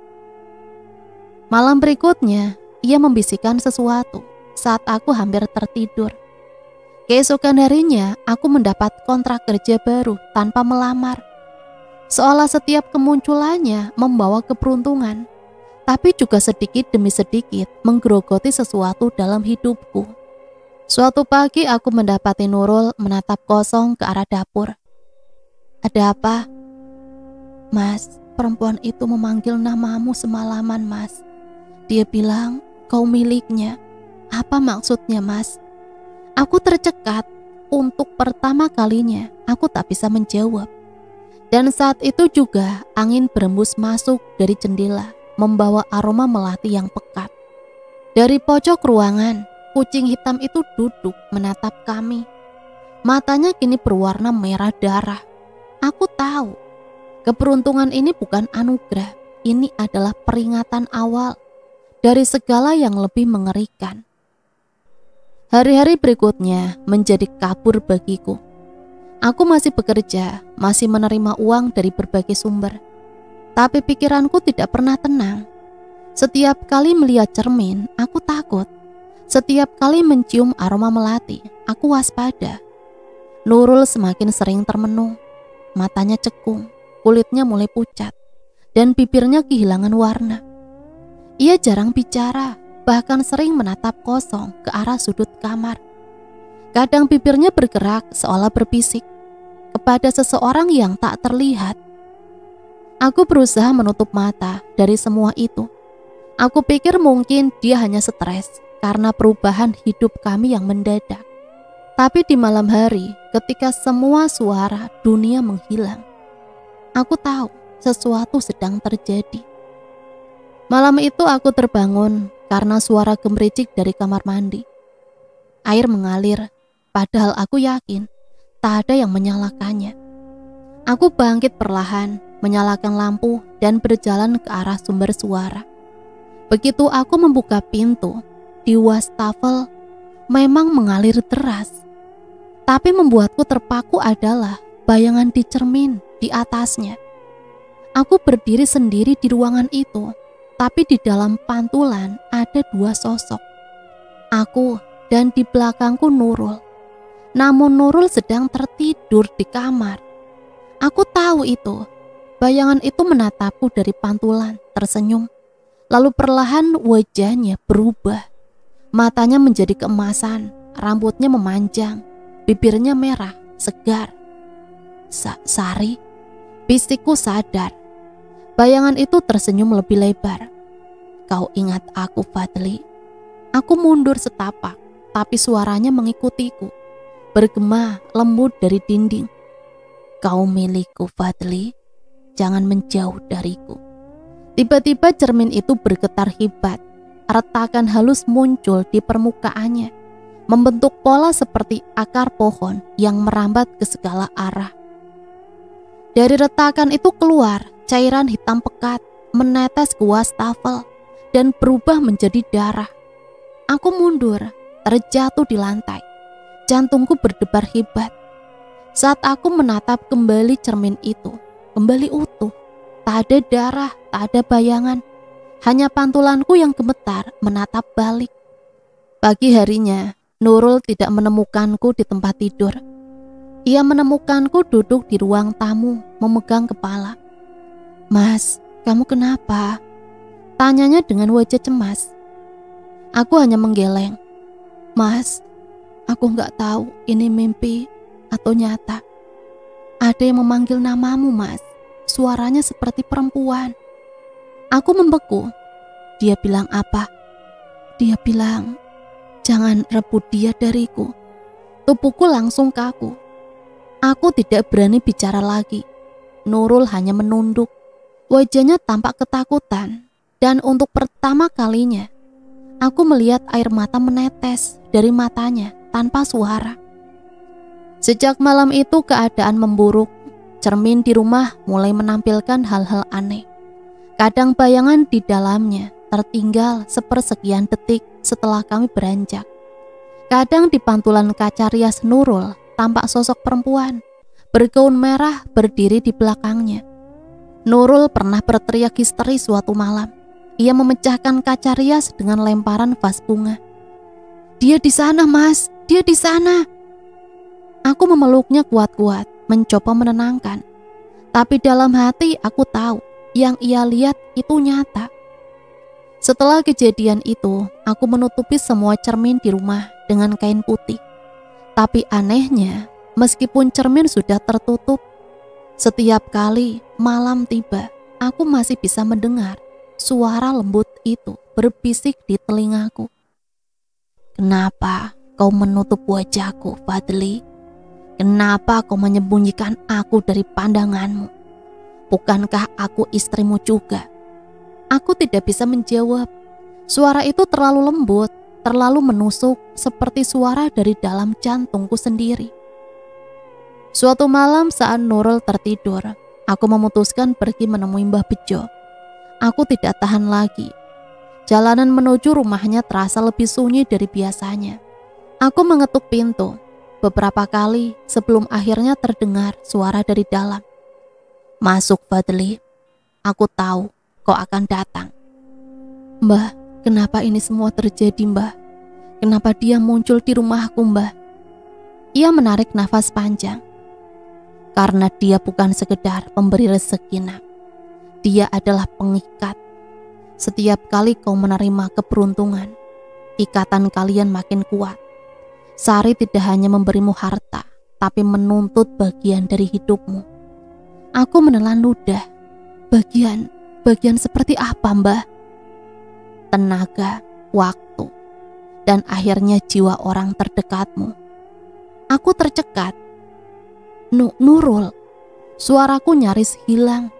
Malam berikutnya, ia membisikkan sesuatu saat aku hampir tertidur. Keesokan harinya, aku mendapat kontrak kerja baru tanpa melamar. Seolah setiap kemunculannya membawa keberuntungan, tapi juga sedikit demi sedikit menggerogoti sesuatu dalam hidupku. Suatu pagi aku mendapati Nurul menatap kosong ke arah dapur. "Ada apa?" "Mas, perempuan itu memanggil namamu semalaman, Mas. Dia bilang kau miliknya." "Apa maksudnya, Mas?" Aku tercekat. Untuk pertama kalinya aku tak bisa menjawab. Dan saat itu juga angin berembus masuk dari jendela, membawa aroma melati yang pekat. Dari pojok ruangan, kucing hitam itu duduk menatap kami. Matanya kini berwarna merah darah. Aku tahu, keberuntungan ini bukan anugerah. Ini adalah peringatan awal dari segala yang lebih mengerikan. Hari-hari berikutnya menjadi kabur bagiku. Aku masih bekerja, masih menerima uang dari berbagai sumber. Tapi pikiranku tidak pernah tenang. Setiap kali melihat cermin, aku takut. Setiap kali mencium aroma melati, aku waspada. Nurul semakin sering termenung. Matanya cekung, kulitnya mulai pucat, dan bibirnya kehilangan warna. Ia jarang bicara, bahkan sering menatap kosong ke arah sudut kamar. Kadang bibirnya bergerak seolah berbisik kepada seseorang yang tak terlihat. Aku berusaha menutup mata dari semua itu. Aku pikir mungkin dia hanya stres karena perubahan hidup kami yang mendadak. Tapi di malam hari, ketika semua suara dunia menghilang, aku tahu sesuatu sedang terjadi. Malam itu aku terbangun karena suara gemericik dari kamar mandi. Air mengalir, padahal aku yakin tak ada yang menyalakannya. Aku bangkit perlahan, menyalakan lampu dan berjalan ke arah sumber suara. Begitu aku membuka pintu, di wastafel memang mengalir deras. Tapi membuatku terpaku adalah bayangan di cermin di atasnya. Aku berdiri sendiri di ruangan itu, tapi di dalam pantulan ada 2 sosok. Aku dan di belakangku Nurul. Namun Nurul sedang tertidur di kamar. Aku tahu itu. Bayangan itu menatapku dari pantulan, tersenyum. Lalu perlahan wajahnya berubah. Matanya menjadi keemasan, rambutnya memanjang, bibirnya merah, segar. Sari, bisikku sadar. Bayangan itu tersenyum lebih lebar. "Kau ingat aku, Fadli?" Aku mundur setapak, tapi suaranya mengikutiku, bergema lembut dari dinding. "Kau milikku, Fadli. Jangan menjauh dariku." Tiba-tiba cermin itu bergetar hebat. Retakan halus muncul di permukaannya, membentuk pola seperti akar pohon yang merambat ke segala arah. Dari retakan itu keluar cairan hitam pekat, menetes ke wastafel dan berubah menjadi darah. Aku mundur, terjatuh di lantai. Jantungku berdebar hebat. Saat aku menatap kembali cermin itu, kembali utuh. Tak ada darah, tak ada bayangan. Hanya pantulanku yang gemetar menatap balik. Pagi harinya, Nurul tidak menemukanku di tempat tidur. Ia menemukanku duduk di ruang tamu, memegang kepala. "Mas, kamu kenapa?" tanyanya dengan wajah cemas. Aku hanya menggeleng. "Mas, aku gak tahu ini mimpi atau nyata. Ada yang memanggil namamu, Mas. Suaranya seperti perempuan." Aku membeku. Dia bilang apa? Dia bilang, "Jangan rebut dia dariku." Tubuhku langsung kaku. Aku tidak berani bicara lagi. Nurul hanya menunduk. Wajahnya tampak ketakutan. Dan untuk pertama kalinya, aku melihat air mata menetes dari matanya tanpa suara. Sejak malam itu keadaan memburuk. Cermin di rumah mulai menampilkan hal-hal aneh. Kadang bayangan di dalamnya tertinggal sepersekian detik setelah kami beranjak. Kadang di pantulan kaca rias Nurul tampak sosok perempuan bergaun merah berdiri di belakangnya. Nurul pernah berteriak histeris suatu malam. Ia memecahkan kaca rias dengan lemparan vas bunga. "Dia di sana, Mas, dia di sana." Aku memeluknya kuat-kuat, mencoba menenangkan. Tapi dalam hati aku tahu yang ia lihat itu nyata. Setelah kejadian itu, aku menutupi semua cermin di rumah dengan kain putih. Tapi anehnya, meskipun cermin sudah tertutup, setiap kali malam tiba, aku masih bisa mendengar suara lembut itu berbisik di telingaku. "Kenapa kau menutup wajahku, Fadli? Kenapa kau menyembunyikan aku dari pandanganmu? Bukankah aku istrimu juga?" Aku tidak bisa menjawab. Suara itu terlalu lembut, terlalu menusuk seperti suara dari dalam jantungku sendiri. Suatu malam saat Nurul tertidur, aku memutuskan pergi menemui Mbah Bejo. Aku tidak tahan lagi. Jalanan menuju rumahnya terasa lebih sunyi dari biasanya. Aku mengetuk pintu beberapa kali sebelum akhirnya terdengar suara dari dalam. "Masuk, Fadli. Aku tahu kau akan datang." "Mbah, kenapa ini semua terjadi, Mbah? Kenapa dia muncul di rumahku, Mbah?" Ia menarik nafas panjang. "Karena dia bukan sekedar pemberi rezeki, Nak. Dia adalah pengikat. Setiap kali kau menerima keberuntungan, ikatan kalian makin kuat. Sari tidak hanya memberimu harta, tapi menuntut bagian dari hidupmu." Aku menelan ludah. Bagian seperti apa, Mbah?" "Tenaga, waktu, dan akhirnya jiwa orang terdekatmu." Aku tercekat. Nurul." Suaraku nyaris hilang.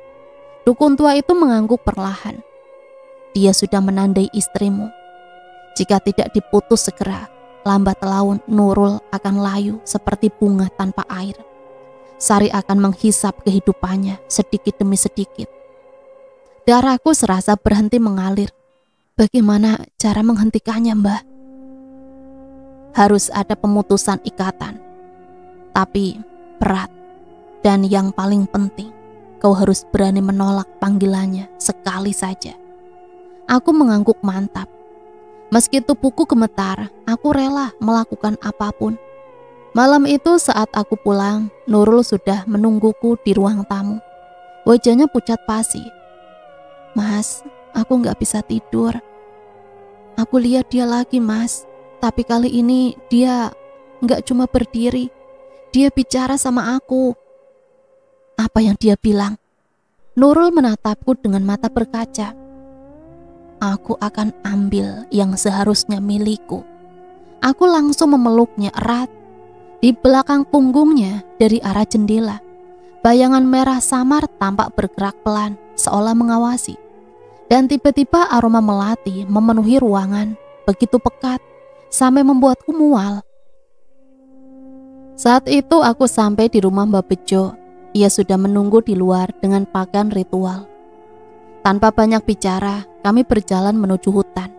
Dukun tua itu mengangguk perlahan. "Dia sudah menandai istrimu. Jika tidak diputus segera, lambat laun Nurul akan layu seperti bunga tanpa air. Sari akan menghisap kehidupannya sedikit demi sedikit." Darahku serasa berhenti mengalir. Bagaimana cara menghentikannya, Mbah? "Harus ada pemutusan ikatan. Tapi berat. Dan yang paling penting, kau harus berani menolak panggilannya sekali saja." Aku mengangguk mantap. Meski tubuhku gemetar, aku rela melakukan apapun. Malam itu saat aku pulang, Nurul sudah menungguku di ruang tamu. Wajahnya pucat pasi. "Mas, aku gak bisa tidur. Aku lihat dia lagi, Mas. Tapi kali ini dia gak cuma berdiri. Dia bicara sama aku." "Apa yang dia bilang?" Nurul menatapku dengan mata berkaca. "Aku akan ambil yang seharusnya milikku." Aku langsung memeluknya erat. Di belakang punggungnya dari arah jendela, bayangan merah samar tampak bergerak pelan seolah mengawasi. Dan tiba-tiba aroma melati memenuhi ruangan begitu pekat sampai membuatku mual. Saat itu aku sampai di rumah Mbak Bejo. Ia sudah menunggu di luar dengan pakaian ritual. Tanpa banyak bicara, kami berjalan menuju hutan.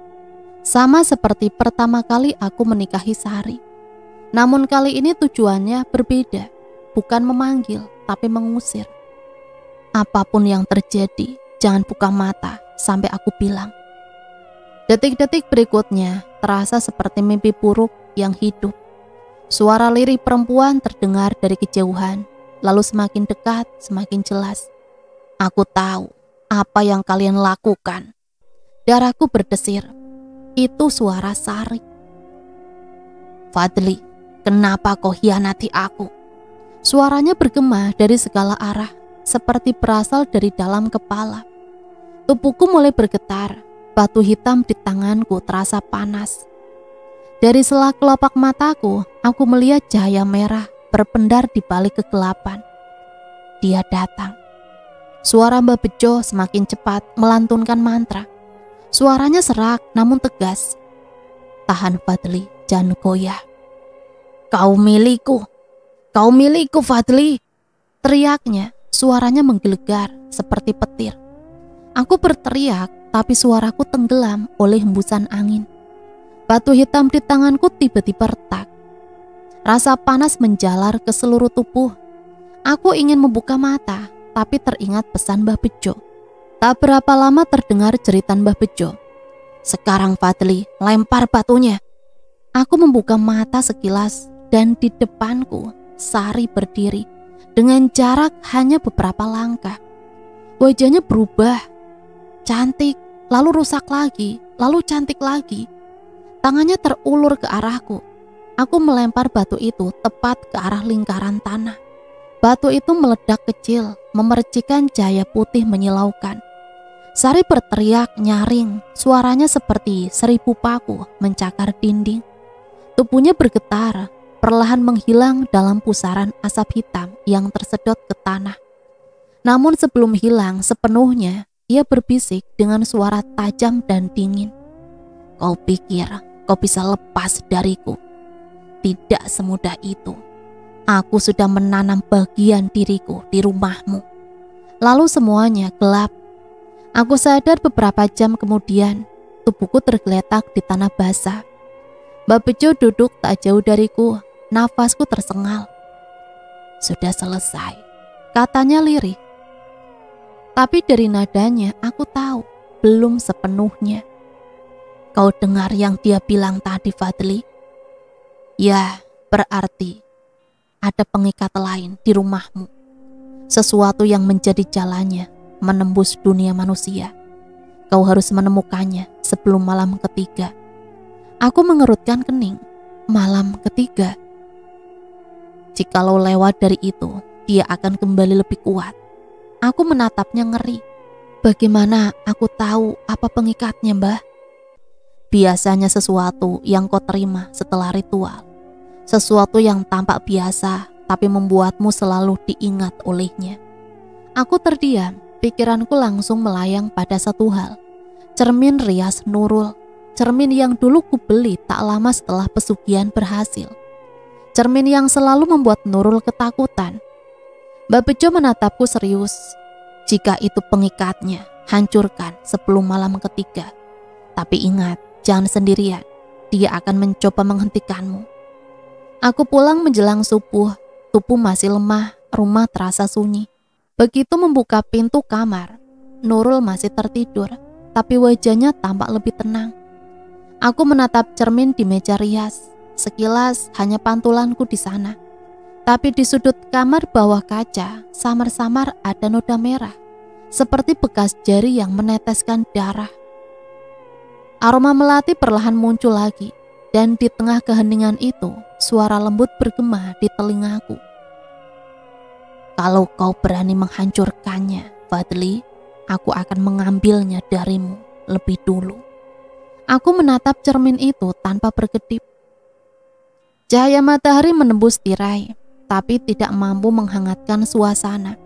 Sama seperti pertama kali aku menikahi Sari. Namun kali ini tujuannya berbeda, bukan memanggil, tapi mengusir. "Apapun yang terjadi, jangan buka mata sampai aku bilang." Detik-detik berikutnya terasa seperti mimpi buruk yang hidup. Suara lirih perempuan terdengar dari kejauhan, lalu semakin dekat, semakin jelas. "Aku tahu apa yang kalian lakukan." Darahku berdesir. Itu suara Sari. "Fadli, kenapa kau hianati aku?" Suaranya bergema dari segala arah, seperti berasal dari dalam kepala. Tubuhku mulai bergetar, batu hitam di tanganku terasa panas. Dari sela kelopak mataku, aku melihat cahaya merah berpendar di balik kegelapan. Dia datang. Suara Mbak Bejo semakin cepat melantunkan mantra. Suaranya serak namun tegas. "Tahan Fadli, jangan goyah. Kau milikku Fadli." Teriaknya, suaranya menggelegar seperti petir. Aku berteriak, tapi suaraku tenggelam oleh hembusan angin. Batu hitam di tanganku tiba-tiba retak. Rasa panas menjalar ke seluruh tubuh. Aku ingin membuka mata, tapi teringat pesan Mbah Bejo. Tak berapa lama terdengar jeritan Mbah Bejo. "Sekarang Fadli, lempar batunya." Aku membuka mata sekilas dan di depanku Sari berdiri dengan jarak hanya beberapa langkah. Wajahnya berubah, cantik, lalu rusak lagi, lalu cantik lagi. Tangannya terulur ke arahku. Aku melempar batu itu tepat ke arah lingkaran tanah. Batu itu meledak kecil, memercikan cahaya putih menyilaukan. Sari berteriak nyaring, suaranya seperti 1000 paku mencakar dinding. Tubuhnya bergetar, perlahan menghilang dalam pusaran asap hitam yang tersedot ke tanah. Namun sebelum hilang sepenuhnya, ia berbisik dengan suara tajam dan dingin. "Kau pikir kau bisa lepas dariku? Tidak semudah itu. Aku sudah menanam bagian diriku di rumahmu." Lalu semuanya gelap. Aku sadar beberapa jam kemudian, tubuhku tergeletak di tanah basah. Mbah Bejo duduk tak jauh dariku, nafasku tersengal. "Sudah selesai," katanya lirih. Tapi dari nadanya aku tahu belum sepenuhnya. "Kau dengar yang dia bilang tadi, Fadli? Ya, berarti ada pengikat lain di rumahmu. Sesuatu yang menjadi jalannya menembus dunia manusia. Kau harus menemukannya sebelum malam ketiga." Aku mengerutkan kening. Malam ketiga. Jikalau lewat dari itu, dia akan kembali lebih kuat. Aku menatapnya ngeri. "Bagaimana aku tahu apa pengikatnya, Mbah?" "Biasanya sesuatu yang kau terima setelah ritual. Sesuatu yang tampak biasa, tapi membuatmu selalu diingat olehnya." Aku terdiam, pikiranku langsung melayang pada satu hal. Cermin rias Nurul. Cermin yang dulu kubeli tak lama setelah pesugihan berhasil. Cermin yang selalu membuat Nurul ketakutan. Mbah Bejo menatapku serius. "Jika itu pengikatnya, hancurkan sebelum malam ketiga. Tapi ingat, jangan sendirian. Dia akan mencoba menghentikanmu." Aku pulang menjelang subuh. Tubuh masih lemah, rumah terasa sunyi. Begitu membuka pintu kamar, Nurul masih tertidur, tapi wajahnya tampak lebih tenang. Aku menatap cermin di meja rias. Sekilas hanya pantulanku di sana. Tapi di sudut kamar bawah kaca, samar-samar ada noda merah, seperti bekas jari yang meneteskan darah. Aroma melati perlahan muncul lagi, dan di tengah keheningan itu, suara lembut bergema di telingaku. "Kalau kau berani menghancurkannya, Fadli, aku akan mengambilnya darimu lebih dulu." Aku menatap cermin itu tanpa berkedip. Cahaya matahari menembus tirai, tapi tidak mampu menghangatkan suasana.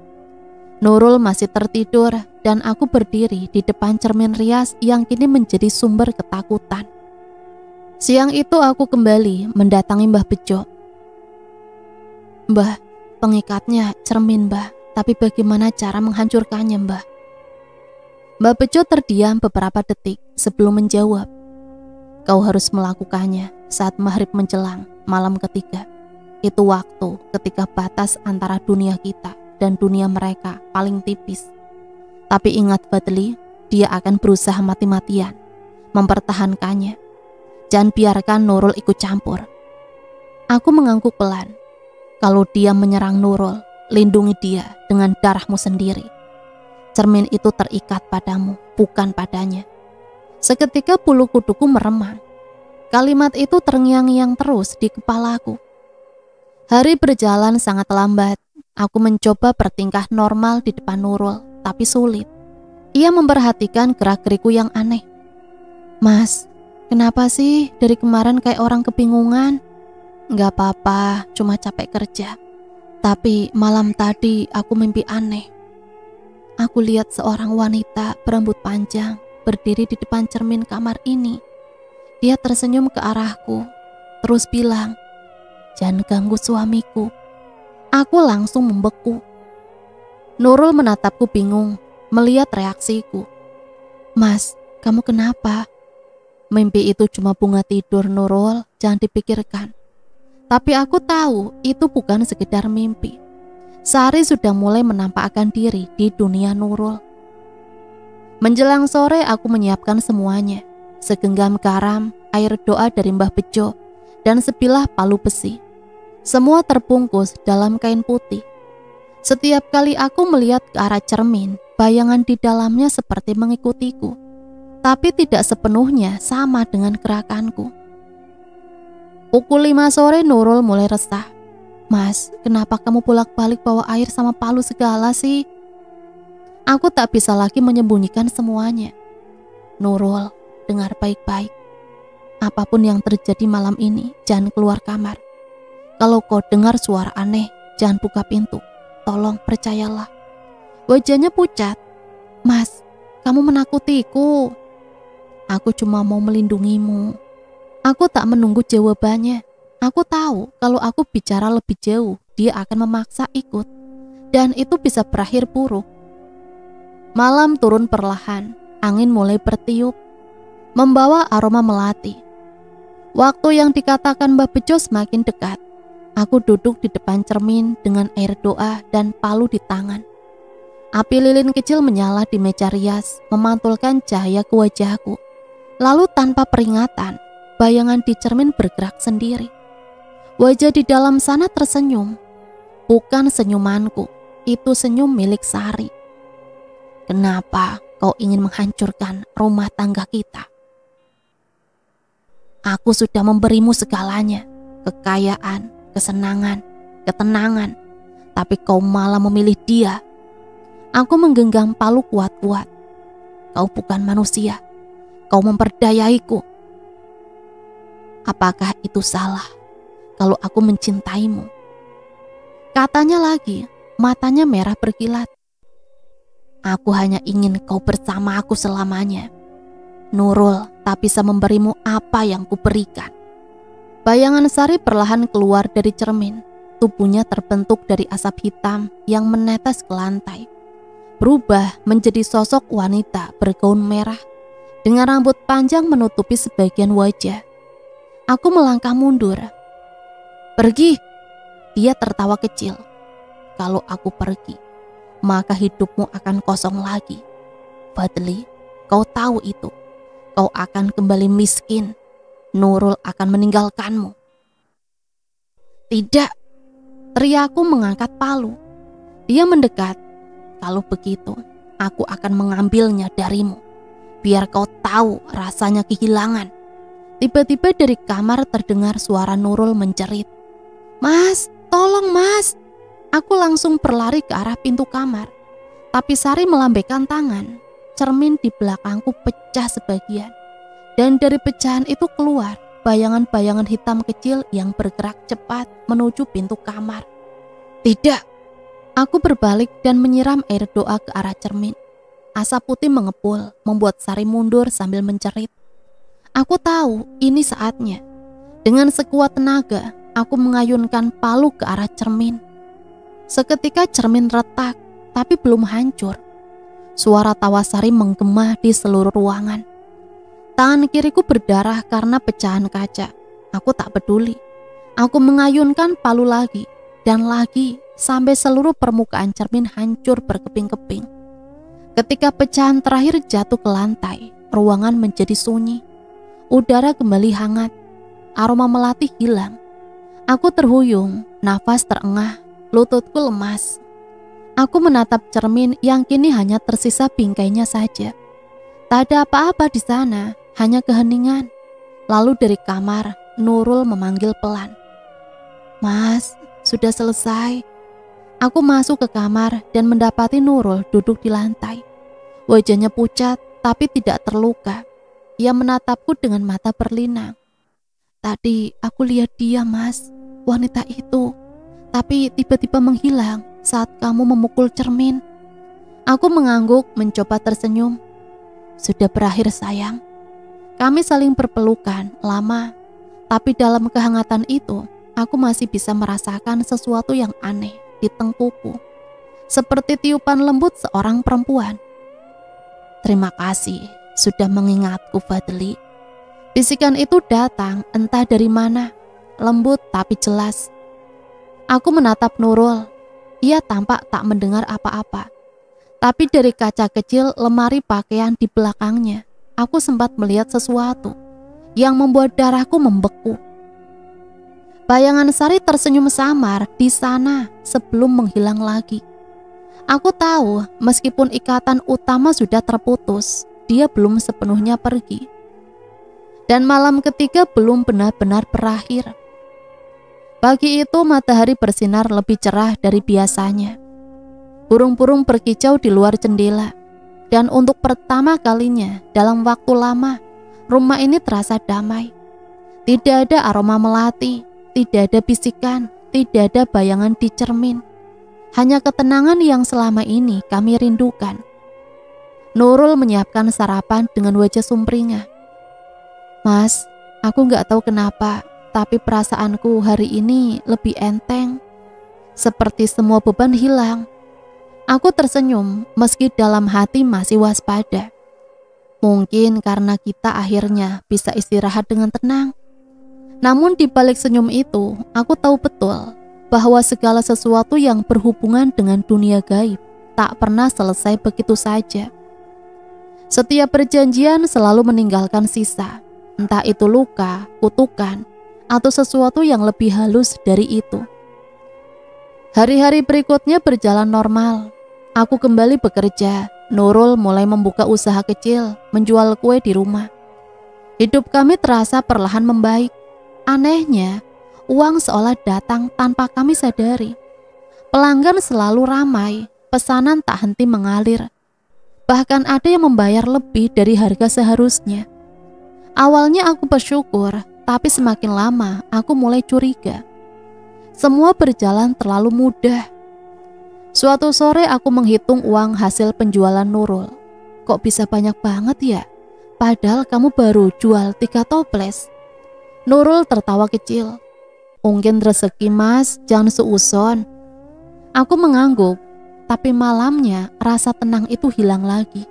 Nurul masih tertidur dan aku berdiri di depan cermin rias yang kini menjadi sumber ketakutan. Siang itu aku kembali mendatangi Mbah Bejo. "Mbah, pengikatnya cermin, Mbah, tapi bagaimana cara menghancurkannya, Mbah?" Mbah Bejo terdiam beberapa detik sebelum menjawab. "Kau harus melakukannya saat maghrib menjelang malam ketiga. Itu waktu ketika batas antara dunia kita dan dunia mereka paling tipis. Tapi ingat Fadli, dia akan berusaha mati-matian mempertahankannya. Jangan biarkan Nurul ikut campur." Aku mengangguk pelan. "Kalau dia menyerang Nurul, lindungi dia dengan darahmu sendiri. Cermin itu terikat padamu, bukan padanya." Seketika bulu kuduku meremang. Kalimat itu terngiang-ngiang terus di kepalaku. Hari berjalan sangat lambat. Aku mencoba bertingkah normal di depan Nurul, tapi sulit. Ia memperhatikan gerak-geriku yang aneh. "Mas, kenapa sih dari kemarin kayak orang kebingungan?" "Gak apa-apa, cuma capek kerja. Tapi malam tadi aku mimpi aneh. Aku lihat seorang wanita berambut panjang berdiri di depan cermin kamar ini. Dia tersenyum ke arahku, terus bilang, 'Jangan ganggu suamiku.' Aku langsung membeku." Nurul menatapku bingung, melihat reaksiku. Mas, kamu kenapa? Mimpi itu cuma bunga tidur, Nurul, jangan dipikirkan. Tapi aku tahu itu bukan sekedar mimpi. Sari sudah mulai menampakkan diri di dunia Nurul. Menjelang sore aku menyiapkan semuanya. Segenggam garam, air doa dari Mbah Bejo, dan sebilah palu besi. Semua terbungkus dalam kain putih. Setiap kali aku melihat ke arah cermin, bayangan di dalamnya seperti mengikutiku, tapi tidak sepenuhnya sama dengan gerakanku. Pukul 5 sore Nurul mulai resah. Mas, kenapa kamu bolak-balik bawa air sama palu segala sih? Aku tak bisa lagi menyembunyikan semuanya. Nurul, dengar baik-baik. Apapun yang terjadi malam ini, jangan keluar kamar. Kalau kau dengar suara aneh, jangan buka pintu. Tolong percayalah. Wajahnya pucat. Mas, kamu menakutiku. Aku cuma mau melindungimu. Aku tak menunggu jawabannya. Aku tahu kalau aku bicara lebih jauh, dia akan memaksa ikut. Dan itu bisa berakhir buruk. Malam turun perlahan, angin mulai bertiup, membawa aroma melati. Waktu yang dikatakan Mbah Bejo semakin dekat. Aku duduk di depan cermin dengan air doa dan palu di tangan. Api lilin kecil menyala di meja rias, memantulkan cahaya ke wajahku. Lalu tanpa peringatan, bayangan di cermin bergerak sendiri. Wajah di dalam sana tersenyum. Bukan senyumanku, itu senyum milik Sari. Kenapa kau ingin menghancurkan rumah tangga kita? Aku sudah memberimu segalanya, kekayaan, kesenangan, ketenangan, tapi kau malah memilih dia. Aku menggenggam palu kuat-kuat. Kau bukan manusia, kau memperdayaiku. Apakah itu salah kalau aku mencintaimu? Katanya lagi, matanya merah berkilat. Aku hanya ingin kau bersama aku selamanya. Nurul tak bisa memberimu apa yang kuberikan. Bayangan Sari perlahan keluar dari cermin. Tubuhnya terbentuk dari asap hitam yang menetes ke lantai. Berubah menjadi sosok wanita bergaun merah dengan rambut panjang menutupi sebagian wajah. Aku melangkah mundur. Pergi, dia tertawa kecil. Kalau aku pergi, maka hidupmu akan kosong lagi. Fadli, kau tahu itu. Kau akan kembali miskin. Nurul akan meninggalkanmu. Tidak, teriakku mengangkat palu. Dia mendekat. Kalau begitu, aku akan mengambilnya darimu. Biar kau tahu rasanya kehilangan. Tiba-tiba dari kamar terdengar suara Nurul menjerit. Mas, tolong mas. Aku langsung berlari ke arah pintu kamar. Tapi Sari melambaikan tangan. Cermin di belakangku pecah sebagian. Dan dari pecahan itu keluar bayangan-bayangan hitam kecil yang bergerak cepat menuju pintu kamar. Tidak, aku berbalik dan menyiram air doa ke arah cermin. Asap putih mengepul, membuat Sari mundur sambil mencerit. Aku tahu ini saatnya. Dengan sekuat tenaga, aku mengayunkan palu ke arah cermin. Seketika cermin retak, tapi belum hancur. Suara tawa Sari menggema di seluruh ruangan. Tangan kiriku berdarah karena pecahan kaca. Aku tak peduli. Aku mengayunkan palu lagi dan lagi sampai seluruh permukaan cermin hancur berkeping-keping. Ketika pecahan terakhir jatuh ke lantai, ruangan menjadi sunyi. Udara kembali hangat. Aroma melati hilang. Aku terhuyung, nafas terengah, lututku lemas. Aku menatap cermin yang kini hanya tersisa bingkainya saja. Tak ada apa-apa di sana, hanya keheningan. Lalu dari kamar, Nurul memanggil pelan. Mas, sudah selesai. Aku masuk ke kamar dan mendapati Nurul duduk di lantai. Wajahnya pucat tapi tidak terluka. Ia menatapku dengan mata berlinang. Tadi aku lihat dia, Mas, wanita itu. Tapi tiba-tiba menghilang saat kamu memukul cermin. Aku mengangguk mencoba tersenyum. Sudah berakhir sayang. Kami saling berpelukan lama, tapi dalam kehangatan itu, aku masih bisa merasakan sesuatu yang aneh di tengkuku. Seperti tiupan lembut seorang perempuan. Terima kasih sudah mengingatku, Fadli." Bisikan itu datang entah dari mana, lembut tapi jelas. Aku menatap Nurul. Ia tampak tak mendengar apa-apa. Tapi dari kaca kecil lemari pakaian di belakangnya, aku sempat melihat sesuatu yang membuat darahku membeku. Bayangan Sari tersenyum samar di sana sebelum menghilang lagi. Aku tahu meskipun ikatan utama sudah terputus, dia belum sepenuhnya pergi. Dan malam ketiga belum benar-benar berakhir. Pagi itu matahari bersinar lebih cerah dari biasanya. Burung-burung berkicau di luar jendela. Dan untuk pertama kalinya dalam waktu lama, rumah ini terasa damai. Tidak ada aroma melati, tidak ada bisikan, tidak ada bayangan di cermin. Hanya ketenangan yang selama ini kami rindukan. Nurul menyiapkan sarapan dengan wajah sumringah. "Mas, aku gak tahu kenapa, tapi perasaanku hari ini lebih enteng. Seperti semua beban hilang." Aku tersenyum meski dalam hati masih waspada. Mungkin karena kita akhirnya bisa istirahat dengan tenang. Namun di balik senyum itu, aku tahu betul bahwa segala sesuatu yang berhubungan dengan dunia gaib tak pernah selesai begitu saja. Setiap perjanjian selalu meninggalkan sisa, entah itu luka, kutukan, atau sesuatu yang lebih halus dari itu. Hari-hari berikutnya berjalan normal. Aku kembali bekerja. Nurul mulai membuka usaha kecil, menjual kue di rumah. Hidup kami terasa perlahan membaik. Anehnya, uang seolah datang tanpa kami sadari. Pelanggan selalu ramai, pesanan tak henti mengalir. Bahkan ada yang membayar lebih dari harga seharusnya. Awalnya aku bersyukur, tapi semakin lama aku mulai curiga. Semua berjalan terlalu mudah. Suatu sore aku menghitung uang hasil penjualan Nurul. Kok bisa banyak banget ya? Padahal kamu baru jual 3 toples. Nurul tertawa kecil. "Mungkin rezeki mas, jangan seuzon." Aku mengangguk, tapi malamnya rasa tenang itu hilang lagi.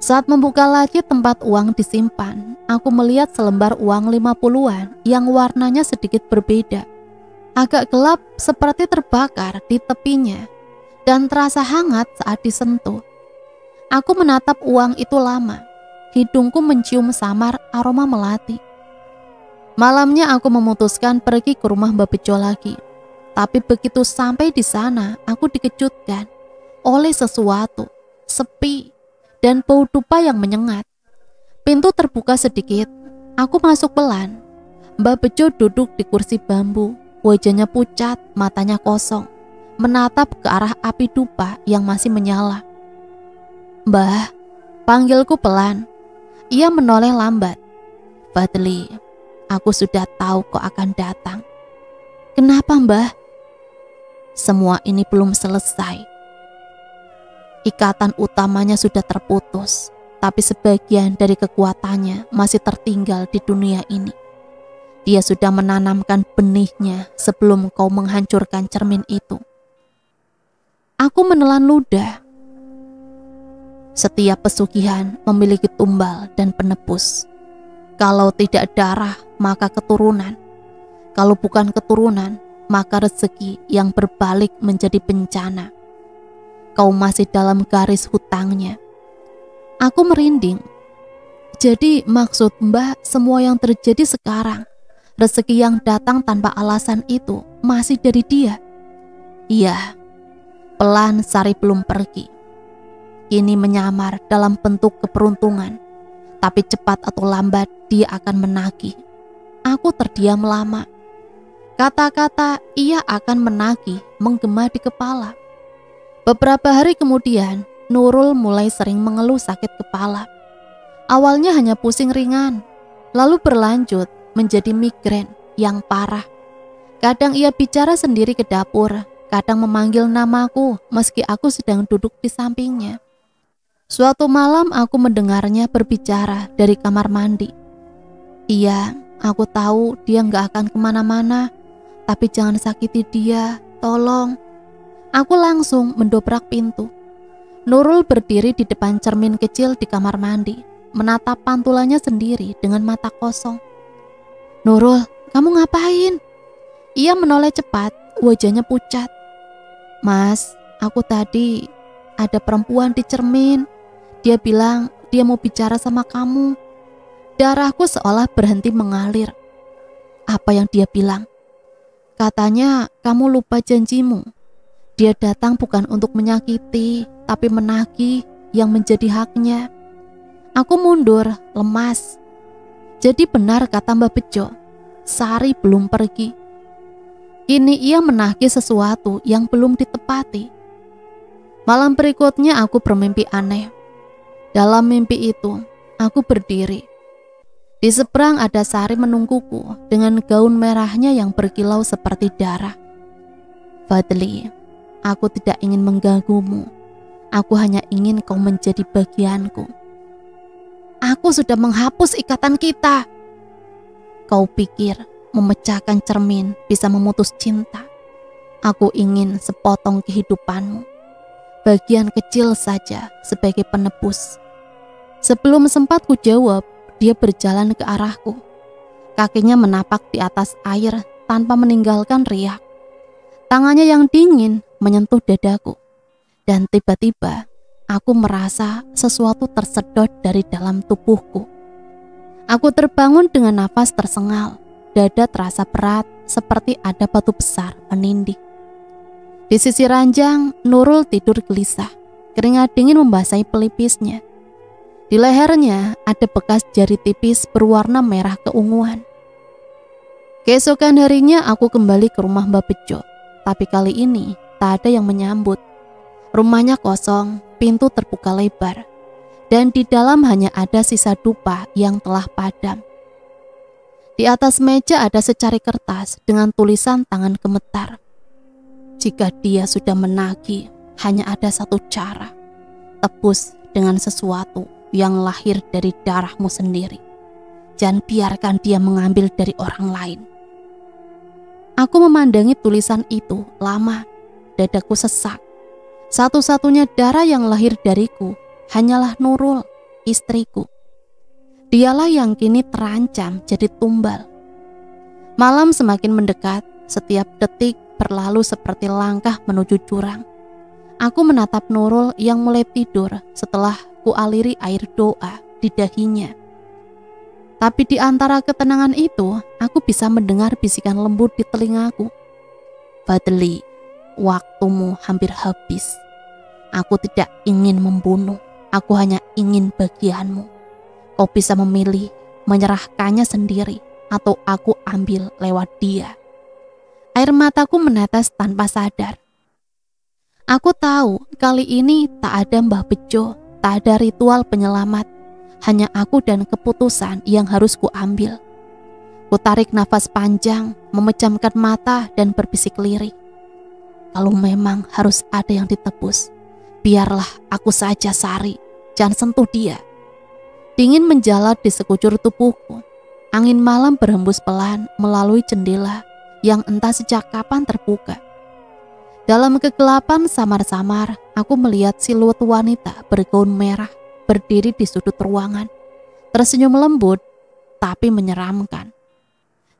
Saat membuka lagi tempat uang disimpan, aku melihat selembar uang 50-an yang warnanya sedikit berbeda. Agak gelap seperti terbakar di tepinya dan terasa hangat saat disentuh. Aku menatap uang itu lama. Hidungku mencium samar aroma melati. Malamnya aku memutuskan pergi ke rumah Mbak Bejo lagi. Tapi begitu sampai di sana, aku dikejutkan oleh sesuatu sepi dan bau dupa yang menyengat. Pintu terbuka sedikit. Aku masuk pelan. Mbak Bejo duduk di kursi bambu. Wajahnya pucat, matanya kosong, menatap ke arah api dupa yang masih menyala. "Mbah," panggilku pelan. Ia menoleh lambat. "Fadli, aku sudah tahu kau akan datang." "Kenapa, Mbah?" "Semua ini belum selesai. Ikatan utamanya sudah terputus, tapi sebagian dari kekuatannya masih tertinggal di dunia ini. Dia sudah menanamkan benihnya sebelum kau menghancurkan cermin itu." Aku menelan ludah. Setiap pesugihan memiliki tumbal dan penebus. Kalau tidak darah, maka keturunan. Kalau bukan keturunan, maka rezeki yang berbalik menjadi bencana. Kau masih dalam garis hutangnya. Aku merinding. Jadi maksud Mbak semua yang terjadi sekarang, rezeki yang datang tanpa alasan itu masih dari dia? Iya. Pelan Sari belum pergi. Kini menyamar dalam bentuk keberuntungan. Tapi cepat atau lambat dia akan menagih. Aku terdiam lama. Kata-kata ia akan menagih menggema di kepala. Beberapa hari kemudian, Nurul mulai sering mengeluh sakit kepala. Awalnya hanya pusing ringan, lalu berlanjut menjadi migrain yang parah. Kadang ia bicara sendiri ke dapur, kadang memanggil namaku meski aku sedang duduk di sampingnya. Suatu malam aku mendengarnya berbicara dari kamar mandi. "Iya, aku tahu dia gak akan kemana-mana, tapi jangan sakiti dia, tolong." Aku langsung mendobrak pintu. Nurul berdiri di depan cermin kecil di kamar mandi, menatap pantulannya sendiri dengan mata kosong. "Nurul, kamu ngapain?" Ia menoleh cepat, wajahnya pucat. "Mas, aku tadi ada perempuan di cermin. Dia bilang dia mau bicara sama kamu." Darahku seolah berhenti mengalir. Apa yang dia bilang? Katanya kamu lupa janjimu. Dia datang bukan untuk menyakiti, tapi menagih yang menjadi haknya. Aku mundur, lemas. Jadi benar kata Mbak Bejo, Sari belum pergi. Kini ia menagih sesuatu yang belum ditepati. Malam berikutnya aku bermimpi aneh. Dalam mimpi itu, aku berdiri. Di seberang ada Sari menungguku dengan gaun merahnya yang berkilau seperti darah. "Fadli, aku tidak ingin mengganggumu. Aku hanya ingin kau menjadi bagianku. Aku sudah menghapus ikatan kita." "Kau pikir memecahkan cermin bisa memutus cinta? Aku ingin sepotong kehidupanmu. Bagian kecil saja sebagai penebus." Sebelum sempat ku jawab, dia berjalan ke arahku. Kakinya menapak di atas air tanpa meninggalkan riak. Tangannya yang dingin menyentuh dadaku. Dan tiba-tiba aku merasa sesuatu tersedot dari dalam tubuhku. Aku terbangun dengan nafas tersengal. Dada terasa berat seperti ada batu besar menindih. Di sisi ranjang, Nurul tidur gelisah. Keringat dingin membasahi pelipisnya. Di lehernya ada bekas jari tipis berwarna merah keunguan. Keesokan harinya aku kembali ke rumah Mbak Bejo. Tapi kali ini tak ada yang menyambut. Rumahnya kosong, pintu terbuka lebar. Dan di dalam hanya ada sisa dupa yang telah padam. Di atas meja ada secari kertas dengan tulisan tangan gemetar. "Jika dia sudah menagih, hanya ada satu cara. Tebus dengan sesuatu yang lahir dari darahmu sendiri. Jangan biarkan dia mengambil dari orang lain." Aku memandangi tulisan itu lama. Dadaku sesak. Satu-satunya darah yang lahir dariku hanyalah Nurul, istriku. Dialah yang kini terancam jadi tumbal. Malam semakin mendekat, setiap detik berlalu seperti langkah menuju jurang. Aku menatap Nurul yang mulai tidur setelah kualiri air doa di dahinya. Tapi di antara ketenangan itu, aku bisa mendengar bisikan lembut di telingaku. "Fadli, waktumu hampir habis. Aku tidak ingin membunuh, aku hanya ingin bagianmu. Kau bisa memilih menyerahkannya sendiri atau aku ambil lewat dia." Air mataku menetes tanpa sadar. Aku tahu kali ini tak ada Mbah Bejo, tak ada ritual penyelamat. Hanya aku dan keputusan yang harus kuambil. Ku tarik nafas panjang, memejamkan mata dan berbisik lirih. Kalau memang harus ada yang ditebus, biarlah aku saja Sari, jangan sentuh dia. Dingin menjalar di sekujur tubuhku. Angin malam berhembus pelan melalui jendela yang entah sejak kapan terbuka. Dalam kegelapan samar-samar, aku melihat siluet wanita bergaun merah berdiri di sudut ruangan, tersenyum lembut tapi menyeramkan.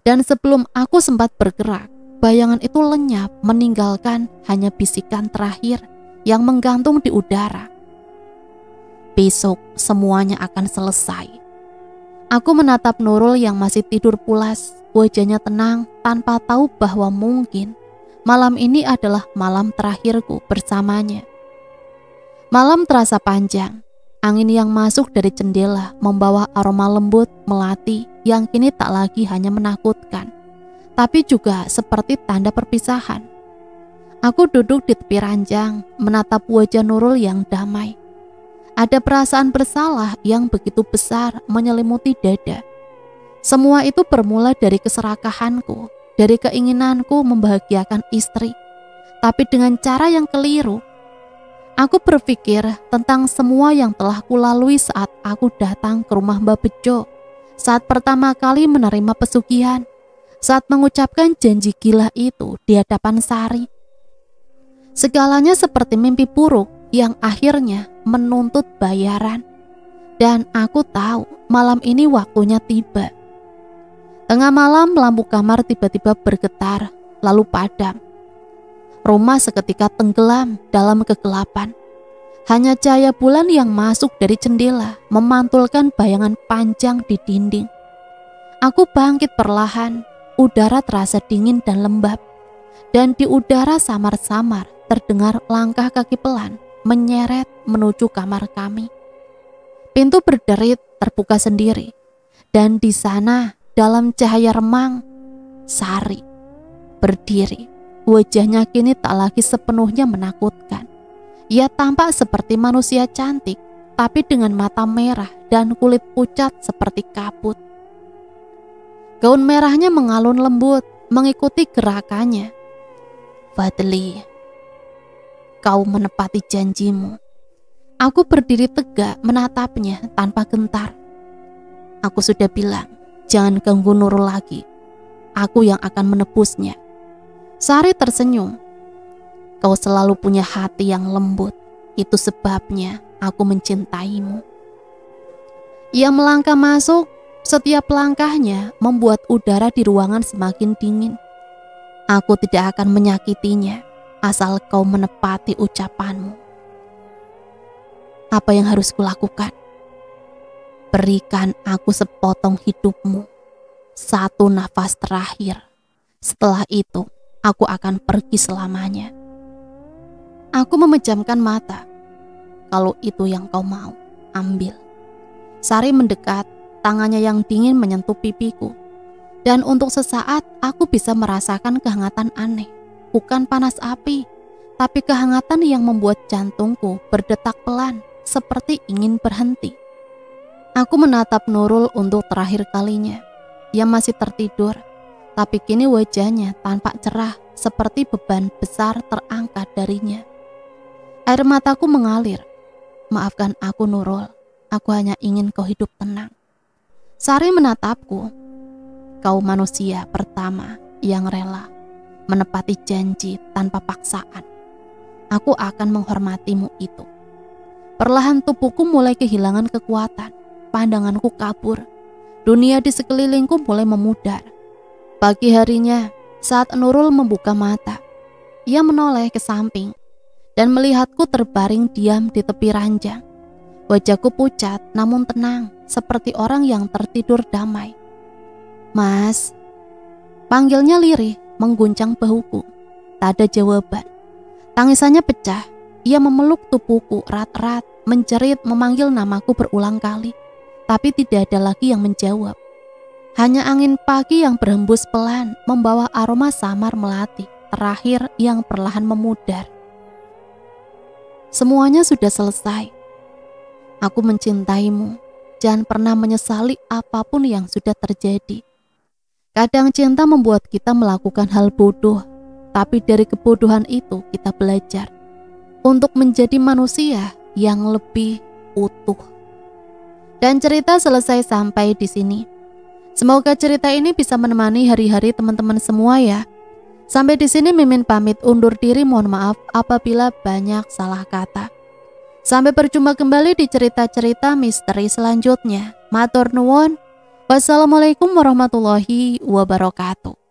Dan sebelum aku sempat bergerak, bayangan itu lenyap meninggalkan hanya bisikan terakhir yang menggantung di udara. "Besok semuanya akan selesai." Aku menatap Nurul yang masih tidur pulas, wajahnya tenang tanpa tahu bahwa mungkin malam ini adalah malam terakhirku bersamanya. Malam terasa panjang. Angin yang masuk dari jendela membawa aroma lembut melati yang kini tak lagi hanya menakutkan, tapi juga seperti tanda perpisahan. Aku duduk di tepi ranjang, menatap wajah Nurul yang damai. Ada perasaan bersalah yang begitu besar menyelimuti dada. Semua itu bermula dari keserakahanku, dari keinginanku membahagiakan istri, tapi dengan cara yang keliru. Aku berpikir tentang semua yang telah kulalui saat aku datang ke rumah Mbak Bejo, saat pertama kali menerima pesugihan, saat mengucapkan janji gila itu di hadapan Sari. Segalanya seperti mimpi buruk yang akhirnya menuntut bayaran. Dan aku tahu malam ini waktunya tiba. Tengah malam lampu kamar tiba-tiba bergetar, lalu padam. Rumah seketika tenggelam dalam kegelapan. Hanya cahaya bulan yang masuk dari jendela memantulkan bayangan panjang di dinding. Aku bangkit perlahan, udara terasa dingin dan lembab. Dan di udara samar-samar terdengar langkah kaki pelan menyeret menuju kamar kami. Pintu berderit terbuka sendiri. Dan di sana dalam cahaya remang, Sari berdiri. Wajahnya kini tak lagi sepenuhnya menakutkan. Ia tampak seperti manusia cantik, tapi dengan mata merah dan kulit pucat seperti kabut. Gaun merahnya mengalun lembut, mengikuti gerakannya. Fadli, kau menepati janjimu. Aku berdiri tegak menatapnya tanpa gentar. Aku sudah bilang, jangan ganggu Nurul lagi. Aku yang akan menebusnya. Sari tersenyum. Kau selalu punya hati yang lembut. Itu sebabnya aku mencintaimu. Ia melangkah masuk. Setiap langkahnya membuat udara di ruangan semakin dingin. Aku tidak akan menyakitinya asal kau menepati ucapanmu. Apa yang harus kulakukan? Berikan aku sepotong hidupmu. Satu nafas terakhir. Setelah itu, aku akan pergi selamanya. Aku memejamkan mata. Kalau itu yang kau mau, ambil. Sari mendekat, tangannya yang dingin menyentuh pipiku. Dan untuk sesaat, aku bisa merasakan kehangatan aneh. Bukan panas api, tapi kehangatan yang membuat jantungku berdetak pelan, seperti ingin berhenti. Aku menatap Nurul untuk terakhir kalinya. Ia masih tertidur, tapi kini wajahnya tampak cerah, seperti beban besar terangkat darinya. Air mataku mengalir. Maafkan aku Nurul, aku hanya ingin kau hidup tenang. Sari menatapku. Kau manusia pertama yang rela menepati janji tanpa paksaan. Aku akan menghormatimu itu. Perlahan tubuhku mulai kehilangan kekuatan. Pandanganku kabur. Dunia di sekelilingku mulai memudar. Pagi harinya, saat Nurul membuka mata, ia menoleh ke samping dan melihatku terbaring diam di tepi ranjang. Wajahku pucat namun tenang, seperti orang yang tertidur damai. Mas, panggilnya lirih, mengguncang bahuku. Tak ada jawaban. Tangisannya pecah. Ia memeluk tubuhku erat-erat, menjerit memanggil namaku berulang kali. Tapi tidak ada lagi yang menjawab. Hanya angin pagi yang berhembus pelan, membawa aroma samar melati, terakhir yang perlahan memudar. Semuanya sudah selesai. Aku mencintaimu. Jangan pernah menyesali apapun yang sudah terjadi. Kadang cinta membuat kita melakukan hal bodoh, tapi dari kebodohan itu kita belajar untuk menjadi manusia yang lebih utuh. Dan cerita selesai sampai di sini. Semoga cerita ini bisa menemani hari-hari teman-teman semua ya. Sampai di sini Mimin pamit undur diri, mohon maaf apabila banyak salah kata. Sampai berjumpa kembali di cerita-cerita misteri selanjutnya. Matur nuwun. Wassalamualaikum warahmatullahi wabarakatuh.